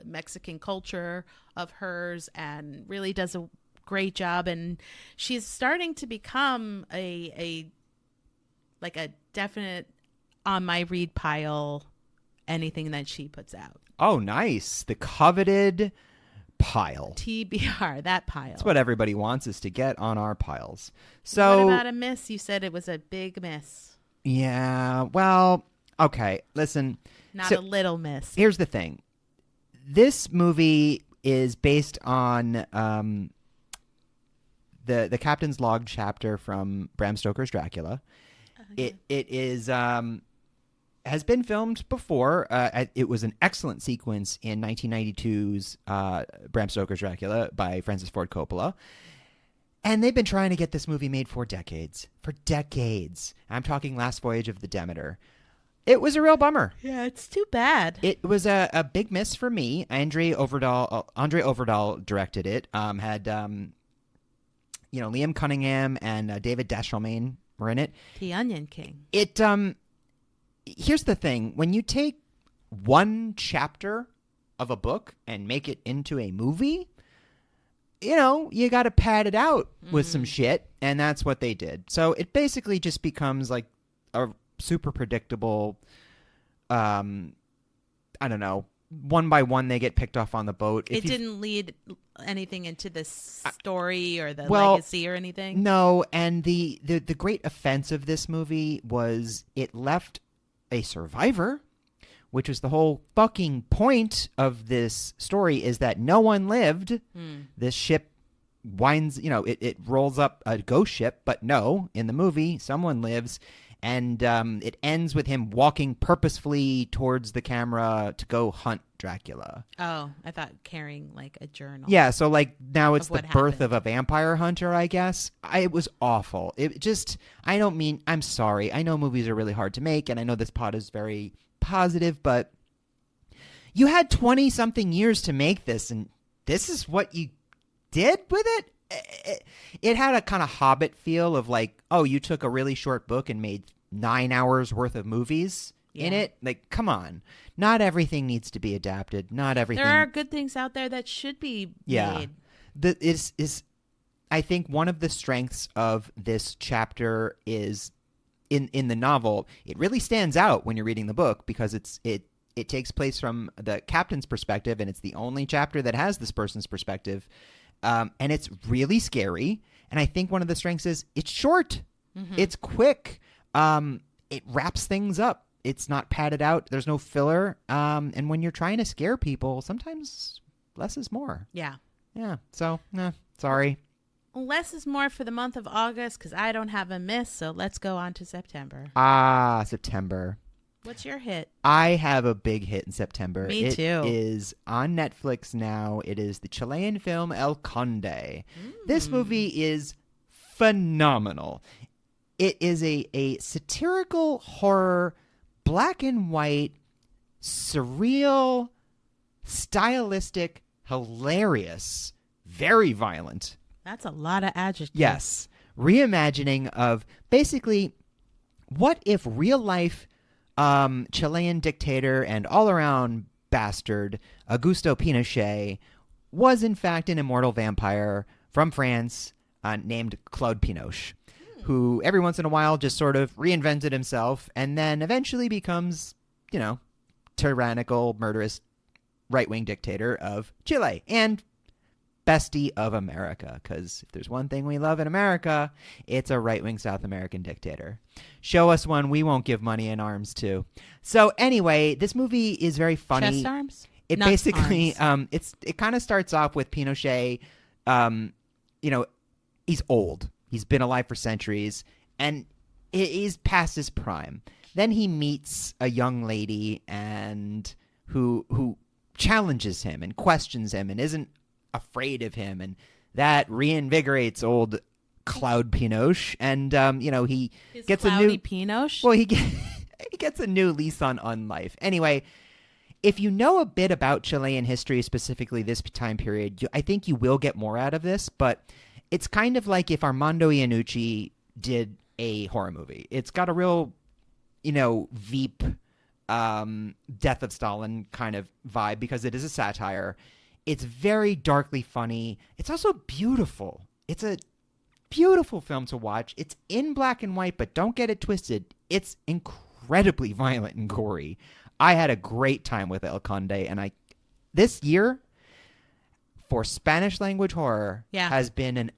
Mexican culture of hers and really does a great job, and she's starting to become a definite on my read pile, anything that she puts out. Oh, nice. The coveted pile. TBR, that pile. That's what everybody wants, is to get on our piles. So what about a miss? You said it was a big miss. Yeah, well, okay, listen. Not a little miss. Here's the thing. This movie is based on the Captain's Log chapter from Bram Stoker's Dracula. It is has been filmed before. It was an excellent sequence in 1992's Bram Stoker's Dracula by Francis Ford Coppola. And they've been trying to get this movie made for decades. For decades. I'm talking Last Voyage of the Demeter. It was a real bummer. Yeah, it's too bad. It was a big miss for me. Andre Overdahl directed it. Had Liam Cunningham and David Dashalmain were in it. The Onion King. It here's the thing: when you take one chapter of a book and make it into a movie, you got to pad it out with some shit, and that's what they did. So it basically just becomes like a super predictable, I don't know, one by one they get picked off on the boat. It didn't lead anything into the story or the legacy or anything? No, and the great offense of this movie was it left a survivor, which was the whole fucking point of this story, is that no one lived. This ship winds, it rolls up a ghost ship, but no, in the movie, someone lives. And it ends with him walking purposefully towards the camera to go hunt Dracula. Oh, I thought carrying like a journal. Yeah, so like now it's the birth happened. of a vampire hunter, I guess. It was awful. I'm sorry. I know movies are really hard to make, and I know this pod is very positive, but you had 20-something years to make this, and this is what you did with it? It had a kind of Hobbit feel of like, oh, you took a really short book and made 9 hours worth of movies in it. Like, come on. Not everything needs to be adapted. Not everything. There are good things out there that should be made. I think one of the strengths of this chapter is in the novel, it really stands out when you're reading the book because it takes place from the captain's perspective, and it's the only chapter that has this person's perspective. And it's really scary. And I think one of the strengths is it's short. It's quick. It wraps things up. It's not padded out. There's no filler. And when you're trying to scare people, sometimes less is more. Yeah. Yeah. So, sorry. Less is more for the month of August because I don't have a miss. So let's go on to September. September. What's your hit? I have a big hit in September. Me too. It is on Netflix now. It is the Chilean film El Conde. This movie is phenomenal. It is a satirical horror, black and white, surreal, stylistic, hilarious, very violent. That's a lot of adjectives. Yes. Reimagining of basically what if real life Chilean dictator and all-around bastard Augusto Pinochet was in fact an immortal vampire from France named Claude Pinoche, who every once in a while just sort of reinvented himself and then eventually becomes, tyrannical, murderous, right-wing dictator of Chile and bestie of America, because if there's one thing we love in America, it's a right-wing South American dictator. Show us one we won't give money and arms to. So anyway, this movie is very funny. Chest arms? It Not basically, arms. it kind of starts off with Pinochet. He's old. He's been alive for centuries, and he's past his prime. Then he meets a young lady and who challenges him and questions him and isn't afraid of him, and that reinvigorates old Claude Pinoche, and he gets a new Pinoche. Well, he gets a new lease on life. Anyway, if you know a bit about Chilean history, specifically this time period, I think you will get more out of this. But it's kind of like if Armando Iannucci did a horror movie. It's got a real, Veep, Death of Stalin kind of vibe because it is a satire. It's very darkly funny. It's also beautiful. It's a beautiful film to watch. It's in black and white, but don't get it twisted. It's incredibly violent and gory. I had a great time with El Conde, and this year for Spanish language horror has been an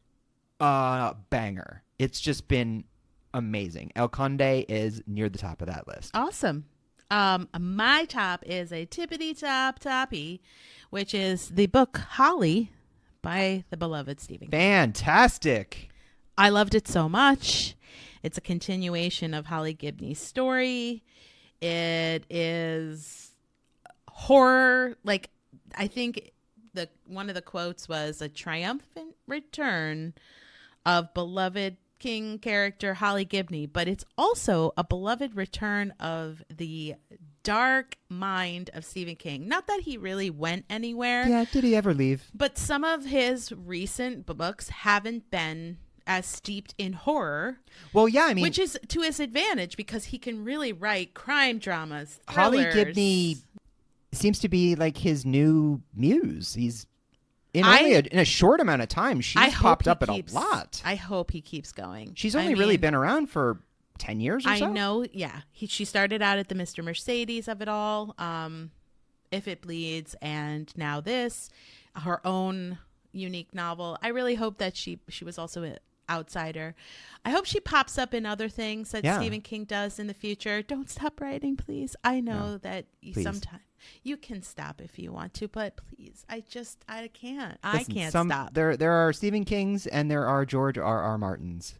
banger. It's just been amazing. El Conde is near the top of that list. Awesome. My top is a tippity toppy, which is the book Holly by the beloved Stephen King. Fantastic. I loved it so much. It's a continuation of Holly Gibney's story. It is horror. Like, I think one of the quotes was a triumphant return of beloved King character Holly Gibney, but it's also a beloved return of the dark mind of Stephen King. Not that he really went anywhere. Yeah, did he ever leave? But some of his recent books haven't been as steeped in horror. Well, yeah, I mean, which is to his advantage because he can really write crime dramas, Holly thrillers. Gibney seems to be like his new muse. He's in a short amount of time. She's popped up in a lot. I hope he keeps going. She's only really been around for 10 years or so. I know, yeah. She started out at the Mr. Mercedes of it all, If It Bleeds, and now this, her own unique novel. I really hope that she was also an outsider. I hope she pops up in other things that Stephen King does in the future. Don't stop writing, please. I know that sometimes you can stop if you want to, but please, I can't. I can't stop. There are Stephen Kings and there are George R.R. Martins.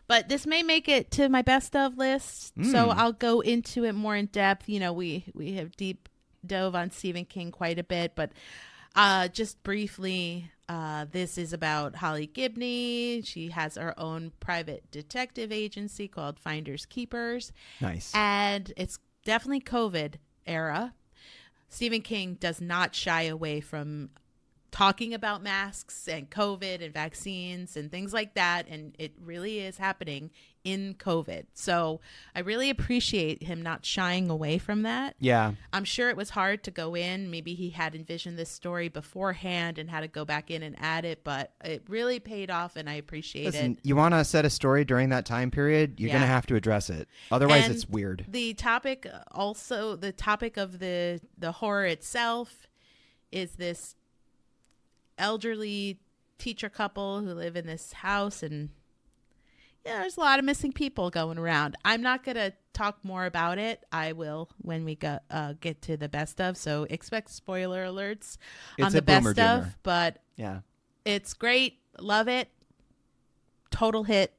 But this may make it to my best of list, so I'll go into it more in depth. You know, we have deep dove on Stephen King quite a bit, but just briefly, this is about Holly Gibney. She has her own private detective agency called Finders Keepers. Nice. And it's definitely COVID era. Stephen King does not shy away from talking about masks and COVID and vaccines and things like that. And it really is happening in COVID. So I really appreciate him not shying away from that. Yeah. I'm sure it was hard to go in. Maybe he had envisioned this story beforehand and had to go back in and add it, but it really paid off and I appreciate it. You want to set a story during that time period, you're going to have to address it. Otherwise, and it's weird. The topic of the horror itself is this elderly teacher couple who live in this house, and there's a lot of missing people going around. I'm not going to talk more about it. I will when we get to the best of, so expect spoiler alerts on the best of, but yeah, it's great. Love it. Total hit.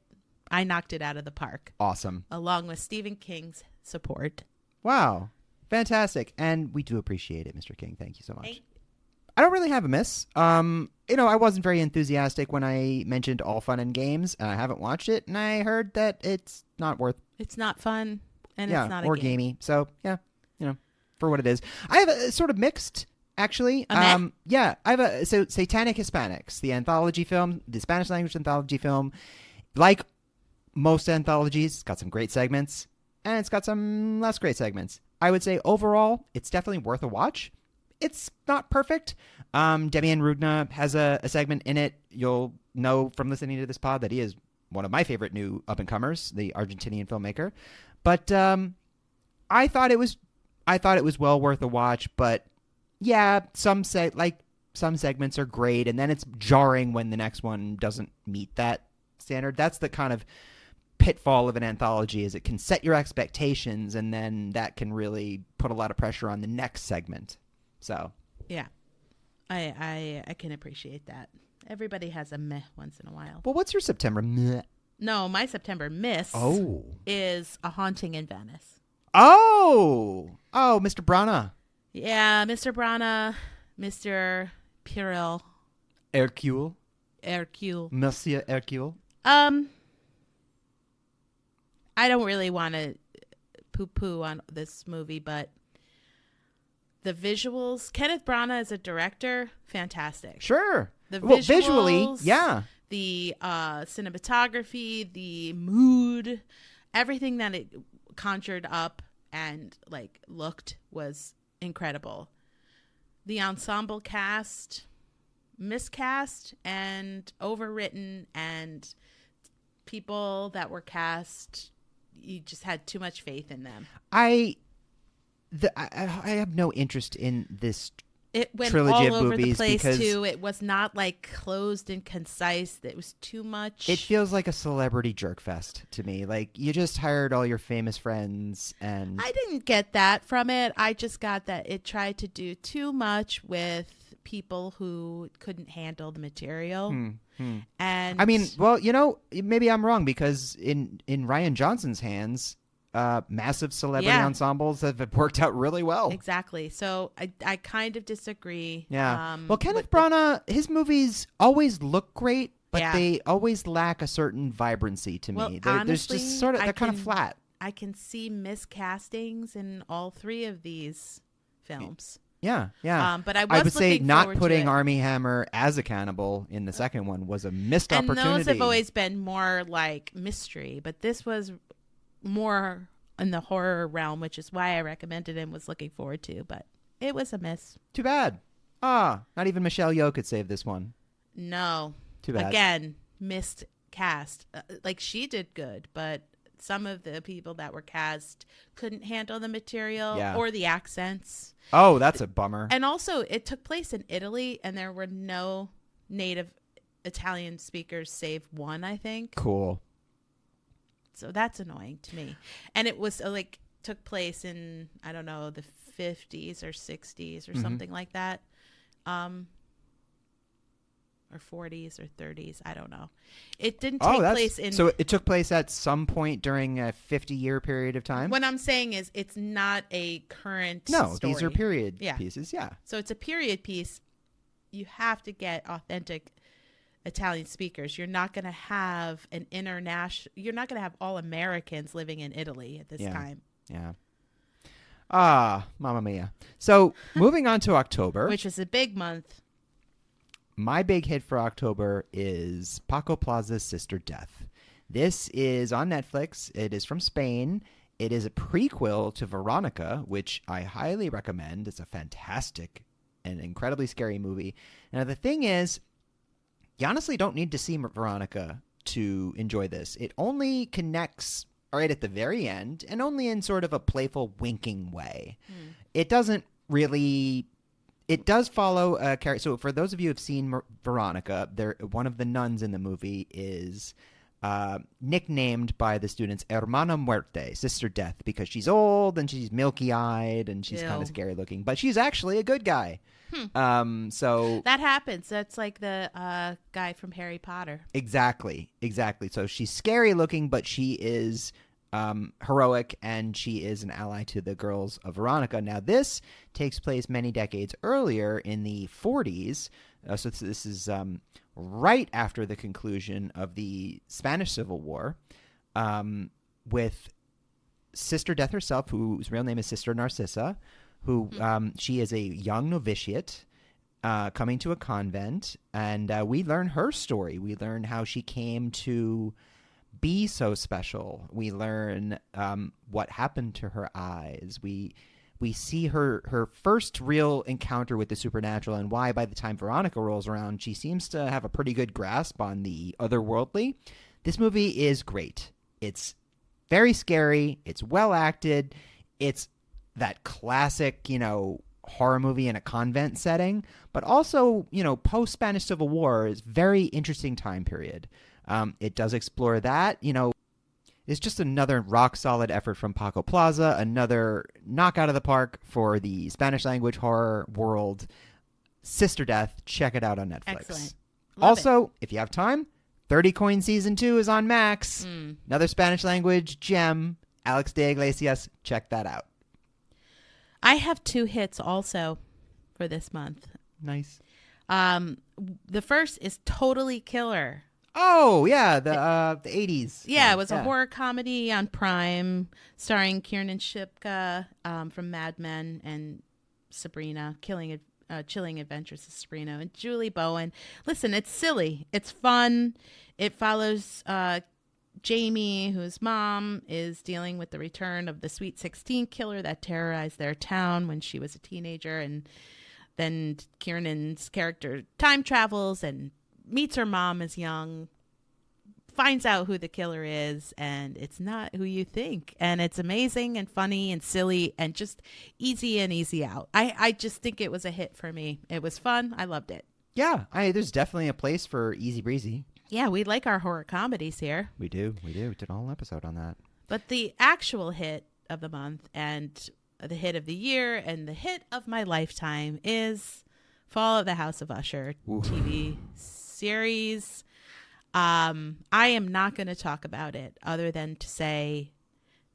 I knocked it out of the park. Awesome. Along with Stephen King's support. Wow. Fantastic. And we do appreciate it, Mr. King. Thank you so much. I don't really have a miss. I wasn't very enthusiastic when I mentioned All Fun and Games, and I haven't watched it, and I heard that it's not fun, and it's not or a game. gamey. So, for what it is. I have a sort of mixed, actually. I have Satanic Hispanics, the anthology film, the Spanish language anthology film. Like most anthologies, it's got some great segments, and it's got some less great segments. I would say overall, it's definitely worth a watch. It's not perfect. Demian Rugna has a segment in it. You'll know from listening to this pod that he is one of my favorite new up-and-comers, the Argentinian filmmaker. But I thought it was well worth a watch. But yeah, some segments are great, and then it's jarring when the next one doesn't meet that standard. That's the kind of pitfall of an anthology, is it can set your expectations, and then that can really put a lot of pressure on the next segment. So yeah, I can appreciate that. Everybody has a meh once in a while. Well, what's your September meh? No, my September miss is A Haunting in Venice. Oh, Mr. Brana. Yeah, Mr. Brana, Mr. Pirel. Hercule. Monsieur Hercule. I don't really want to poo-poo on this movie, but the visuals, Kenneth Branagh as a director, fantastic. Sure. The visuals, visually, yeah. The cinematography, the mood, everything that it conjured up and looked was incredible. The ensemble cast, miscast and overwritten, and people that were cast, you just had too much faith in them. I have no interest in this trilogy of movies. It went all over the place, too. It was not closed and concise. It was too much. It feels like a celebrity jerk fest to me. You just hired all your famous friends, and I didn't get that from it. I just got that it tried to do too much with people who couldn't handle the material. And I mean, well, maybe I'm wrong, because in Rian Johnson's hands, massive celebrity ensembles have worked out really well. Exactly. So I kind of disagree. Yeah. Well, Kenneth Branagh, his movies always look great, but Yeah. they always lack a certain vibrancy to Well, me. There's honestly, just sort of, they're kind of flat. I can see miscastings in all three of these films. Yeah, yeah. But I would say looking not forward to putting it. Armie Hammer as a cannibal in the second one was a missed And opportunity. those have always been more like mystery, but this was more in the horror realm, which is why I recommended and was looking forward to. But it was a miss. Too bad. Not even Michelle Yeoh could save this one. No. Too bad. Again, missed cast. Like she did good, but some of the people that were cast couldn't handle the material or the accents. Oh, that's a bummer. And also, it took place in Italy, and there were no native Italian speakers save one, I think. Cool. So that's annoying to me. And it was took place in, I don't know, the 50s or 60s or something like that. Or 40s or 30s. I don't know. It didn't take place in... So it took place at some point during a 50-year period of time? What I'm saying is it's not a current story. These are period pieces, So it's a period piece. You have to get authentic Italian speakers. You're not going to have an international... You're not going to have all Americans living in Italy at this time. Yeah. Mamma mia. So moving on to October. Which is a big month. My big hit for October is Paco Plaza's Sister Death. This is on Netflix. It is from Spain. It is a prequel to Veronica, which I highly recommend. It's a fantastic and incredibly scary movie. Now, the thing is, you honestly don't need to see Veronica to enjoy this. It only connects right at the very end, and only in sort of a playful, winking way. It doesn't really... It does follow a character. So for those of you who have seen Veronica, one of the nuns in the movie is nicknamed by the students Hermana Muerte, Sister Death, because she's old and she's milky-eyed and she's kind of scary-looking. But she's actually a good guy. So that happens. That's like the guy from Harry Potter. Exactly. So she's scary-looking, but she is... heroic, and she is an ally to the girls of Veronica. Now, this takes place many decades earlier in the 40s. So this is right after the conclusion of the Spanish Civil War, with Sister Death herself, whose real name is Sister Narcissa, who she is a young novitiate coming to a convent, and we learn her story. We learn how she came to be so special. We learn what happened to her eyes. We see her first real encounter with the supernatural, and why by the time Veronica rolls around, she seems to have a pretty good grasp on the otherworldly. This movie is great. It's very scary. It's well acted. It's that classic, horror movie in a convent setting, but also, post Spanish Civil War is very interesting time period. It does explore that. It's just another rock-solid effort from Paco Plaza, another knock out of the park for the Spanish-language horror world. Sister Death, check it out on Netflix. Excellent. Love if you have time, 30 Coin Season 2 is on Max. Another Spanish-language gem. Alex de Iglesias, check that out. I have 2 hits also for this month. Nice. The first is Totally Killer. Oh, yeah, the 80s. Yeah, it was a horror comedy on Prime starring Kiernan Shipka from Mad Men and Sabrina, Chilling Adventures of Sabrina, and Julie Bowen. Listen, it's silly. It's fun. It follows Jamie, whose mom is dealing with the return of the Sweet 16 killer that terrorized their town when she was a teenager. And then Kiernan's character time travels and meets her mom as young, finds out who the killer is, and it's not who you think. And it's amazing and funny and silly and just easy and easy out. I just think it was a hit for me. It was fun. I loved it. Yeah, there's definitely a place for easy breezy. Yeah, we like our horror comedies here. We do. We did a whole episode on that. But the actual hit of the month and the hit of the year and the hit of my lifetime is Fall of the House of Usher TV series. I am not going to talk about it other than to say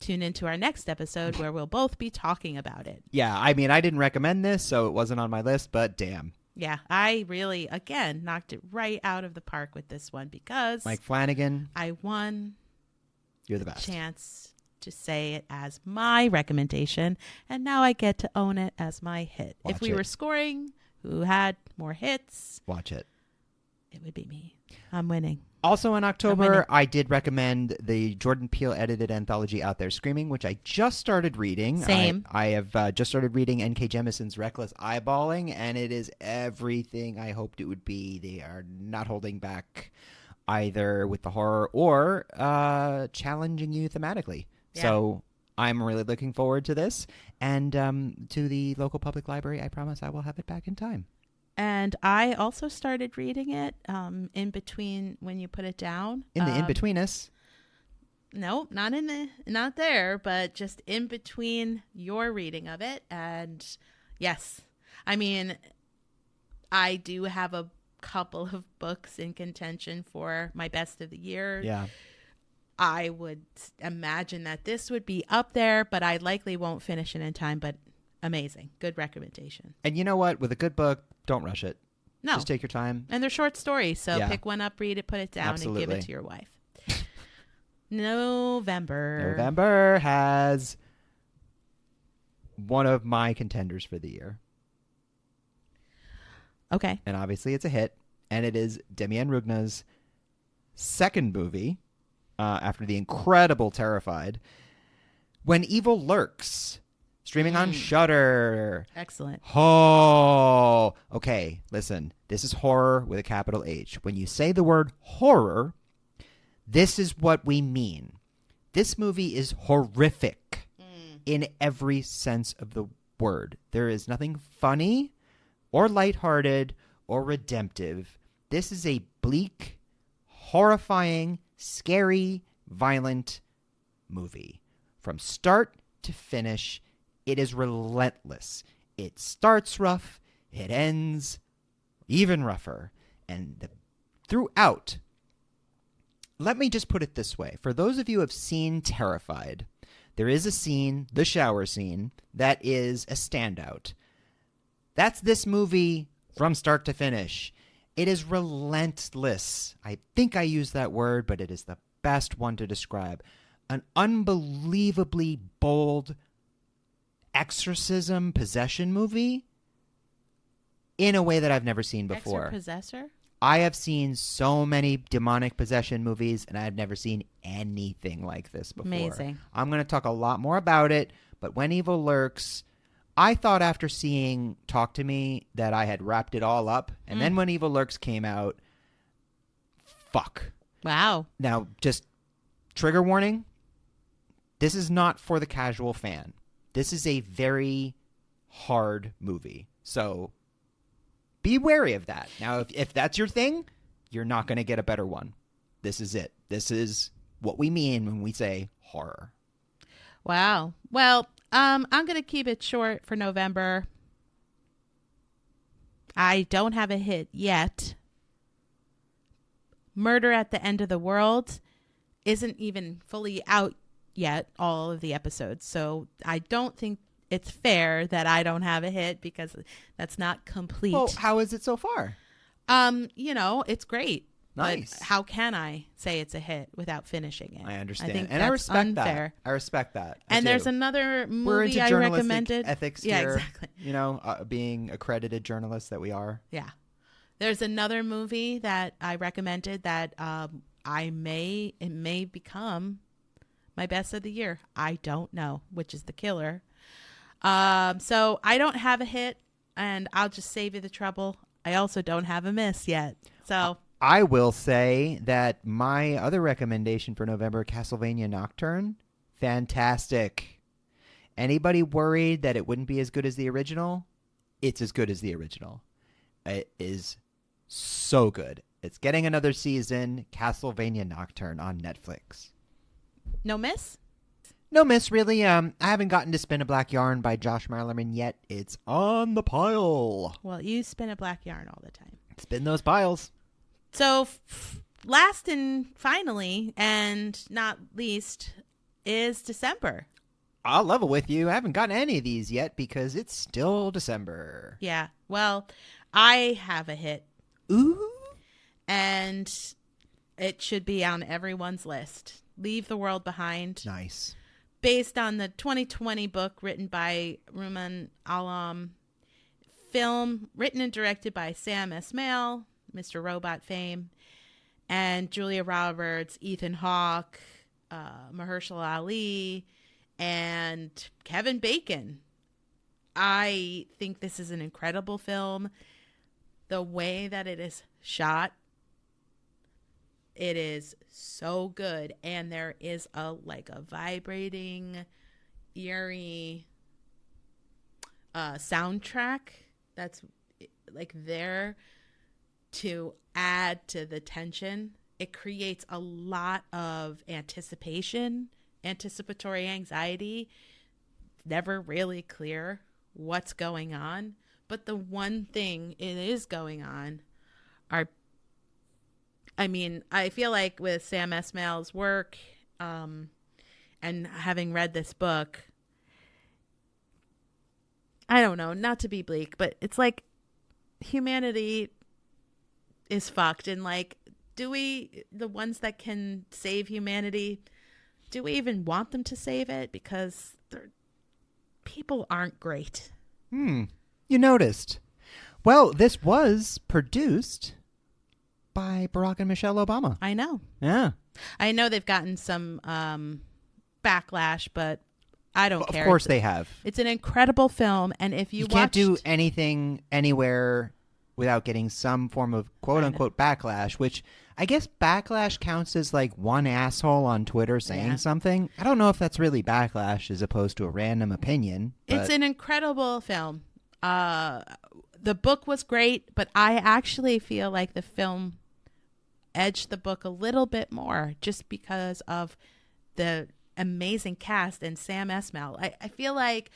tune into our next episode where we'll both be talking about it. Yeah, I didn't recommend this, so it wasn't on my list, but damn. Yeah, I really, again, knocked it right out of the park with this one because Mike Flanagan, I won you're the best. chance to say it as my recommendation, and now I get to own it as my hit. Watch if we it. were scoring who had more hits, Watch it. it would be me. I'm winning. Also in winning. October, I did recommend the Jordan Peele edited anthology Out There Screaming, which I just started reading. Same. I have just started reading N.K. Jemison's Reckless Eyeballing, and it is everything I hoped it would be. They are not holding back either with the horror or challenging you thematically. Yeah. So I'm really looking forward to this. And to the local public library, I promise I will have it back in time. And I also started reading it in between when you put it down. In the in-between-us. No, not there, but just in between your reading of it. And yes, I mean, I do have a couple of books in contention for my best of the year. Yeah. I would imagine that this would be up there, but I likely won't finish it in time. But amazing. Good recommendation. And you know what? With a good book, don't rush it. No. Just take your time. And they're short stories, so Yeah. pick one up, read it, put it down, Absolutely. and give it to your wife. November. November has one of my contenders for the year. Okay. And obviously it's a hit. And it is Demian Rugna's second movie after the incredible Terrified, When Evil Lurks, streaming on Shudder. Excellent. Oh, okay. Listen, this is horror with a capital H. When you say the word horror, this is what we mean. This movie is horrific in every sense of the word. There is nothing funny or lighthearted or redemptive. This is a bleak, horrifying, scary, violent movie. From start to finish, it is relentless. It starts rough, it ends even rougher. And throughout, let me just put it this way. For those of you who have seen Terrified, there is a scene, the shower scene, that is a standout. That's this movie from start to finish. It is relentless. I think I used that word, but it is the best one to describe. An unbelievably bold exorcism possession movie in a way that I've never seen before. Possessor? I have seen so many demonic possession movies, and I've never seen anything like this before. Amazing. I'm going to talk a lot more about it, but When Evil Lurks, I thought after seeing Talk to Me that I had wrapped it all up, and then When Evil Lurks came out, fuck. Wow. Now, just trigger warning, this is not for the casual fan. This is a very hard movie. So be wary of that. Now, if that's your thing, you're not going to get a better one. This is it. This is what we mean when we say horror. Wow. Well, I'm going to keep it short for November. I don't have a hit yet. Murder at the End of the World isn't even fully out yet, all of the episodes. So I don't think it's fair that I don't have a hit because that's not complete. Well, how is it so far? It's great. Nice. But how can I say it's a hit without finishing it? I understand. think And I that's respect unfair. that. I respect that. I And do. there's another movie We're into I journalistic recommended. ethics Yeah, here. exactly. Being accredited journalists that we are. Yeah. There's another movie that I recommended that it may become my best of the year. I don't know, which is The Killer. So I don't have a hit, and I'll just save you the trouble. I also don't have a miss yet. So I will say that my other recommendation for November, Castlevania Nocturne, fantastic. Anybody worried that it wouldn't be as good as the original? It's as good as the original. It is so good. It's getting another season, Castlevania Nocturne on Netflix. no miss? No miss, really. I haven't gotten to Spin a Black Yarn by Josh Malerman yet. It's on the pile. Well, you spin a black yarn all the time. Spin those piles. So last and finally, and not least, is December. I'll level with you. I haven't gotten any of these yet because it's still December. Yeah. Well, I have a hit. Ooh. And it should be on everyone's list. Leave the World Behind. Nice. Based on the 2020 book written by Ruman Alam. Film written and directed by Sam Esmail, Mr. Robot fame, and Julia Roberts, Ethan Hawke, Mahershala Ali, and Kevin Bacon. I think this is an incredible film. The way that it is shot, it is so good, and there is a vibrating, eerie soundtrack that's there to add to the tension. It creates a lot of anticipatory anxiety. Never really clear what's going on, but the one thing it is going on I feel like with Sam Esmail's work, and having read this book, I don't know, not to be bleak, but it's like humanity is fucked. And the ones that can save humanity, do we even want them to save it? Because people aren't great. You noticed. Well, this was produced by Barack and Michelle Obama. I know. Yeah. I know they've gotten some backlash, but I don't care. Of course they have. It's an incredible film, and if you can't do anything anywhere without getting some form of quote-unquote backlash, which I guess backlash counts as one asshole on Twitter saying something. I don't know if that's really backlash as opposed to a random opinion. It's an incredible film. The book was great, but I actually feel like the film edged the book a little bit more just because of the amazing cast and Sam Esmail. I feel like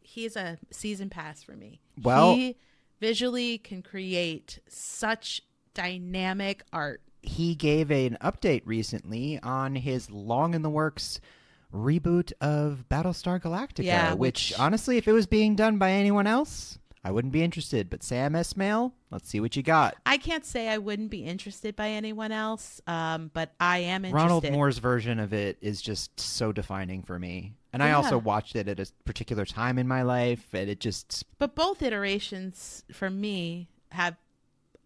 he's a season pass for me. Well, he visually can create such dynamic art. He gave an update recently on his long in the works reboot of Battlestar Galactica, which honestly, if it was being done by anyone else, I wouldn't be interested. But Sam Esmail, let's see what you got. I can't say I wouldn't be interested by anyone else, but I am interested. Ronald Moore's version of it is just so defining for me. And I also watched it at a particular time in my life, and it just... But both iterations, for me, have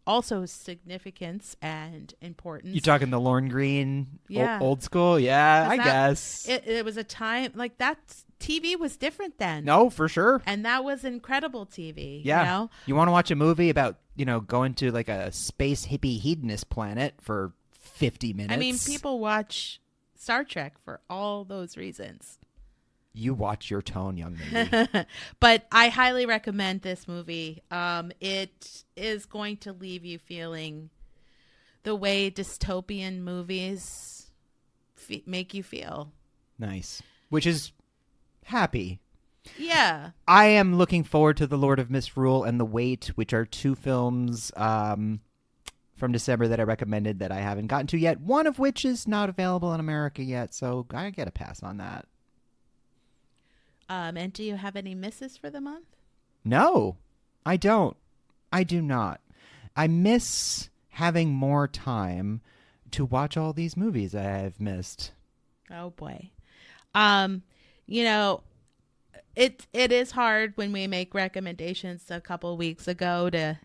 also significance and importance. You talking the Lorne Green old school? Yeah, I guess. It was a time, TV was different then. No, for sure. And that was incredible TV. Yeah. You want to watch a movie about, going to a space hippie hedonist planet for 50 minutes. I mean, people watch Star Trek for all those reasons. You watch your tone, young lady. But I highly recommend this movie. It is going to leave you feeling the way dystopian movies make you feel. Nice. Which is happy. Yeah. I am looking forward to The Lord of Misrule and The Wait, which are two films from December that I recommended that I haven't gotten to yet, one of which is not available in America yet, so I get a pass on that. And do you have any misses for the month? No, I don't. I do not. I miss having more time to watch all these movies I've missed. Oh, boy. It is hard when we make recommendations a couple weeks ago to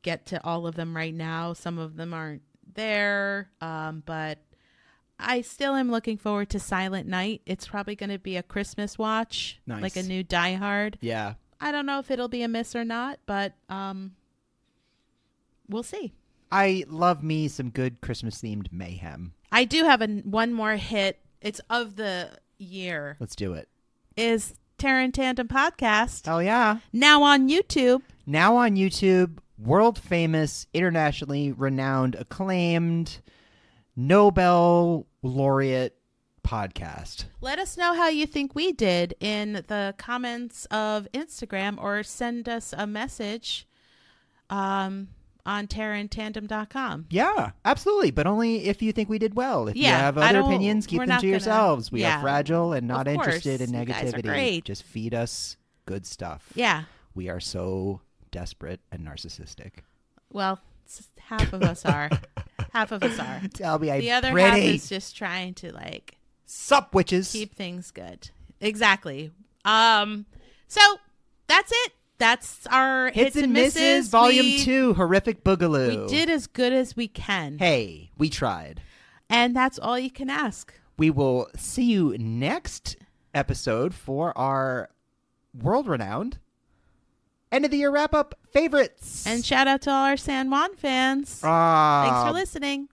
get to all of them right now. Some of them aren't there, but I still am looking forward to Silent Night. It's probably going to be a Christmas watch, like a new Die Hard. Yeah. I don't know if it'll be a miss or not, but we'll see. I love me some good Christmas-themed mayhem. I do have one more hit. It's of the year. Let's do it. Is Terror in Tandem Podcast. Hell yeah. Now on YouTube. World-famous, internationally renowned, acclaimed Nobel laureate podcast. Let us know how you think we did in the comments of Instagram, or send us a message on terrorintandem.com. Yeah, absolutely. But only if you think we did well. If you have other opinions, keep them to yourselves. We are fragile and not interested in negativity. Great. Just feed us good stuff. Yeah. We are so desperate and narcissistic. Well, half of us are. Half of us are. Tell me I'm the other pretty. half is just trying to like sup witches. Keep things good. Exactly. So that's it. That's our Hits and Misses Volume 2, Horrific Boogaloo. We did as good as we can. Hey, we tried. And that's all you can ask. We will see you next episode for our world-renowned end of the year wrap-up favorites. And shout out to all our San Juan fans. Thanks for listening.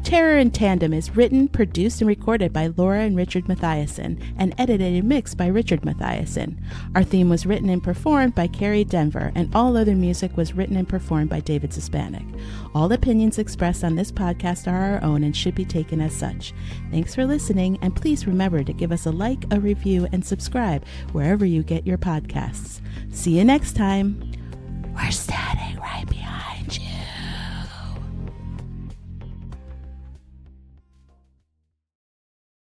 Terror in Tandem is written, produced, and recorded by Laura and Richard Mathiasen, and edited and mixed by Richard Mathiasen. Our theme was written and performed by Carrie Denver, and all other music was written and performed by David Suspanic. All opinions expressed on this podcast are our own and should be taken as such. Thanks for listening, and please remember to give us a like, a review, and subscribe wherever you get your podcasts. See you next time. We're still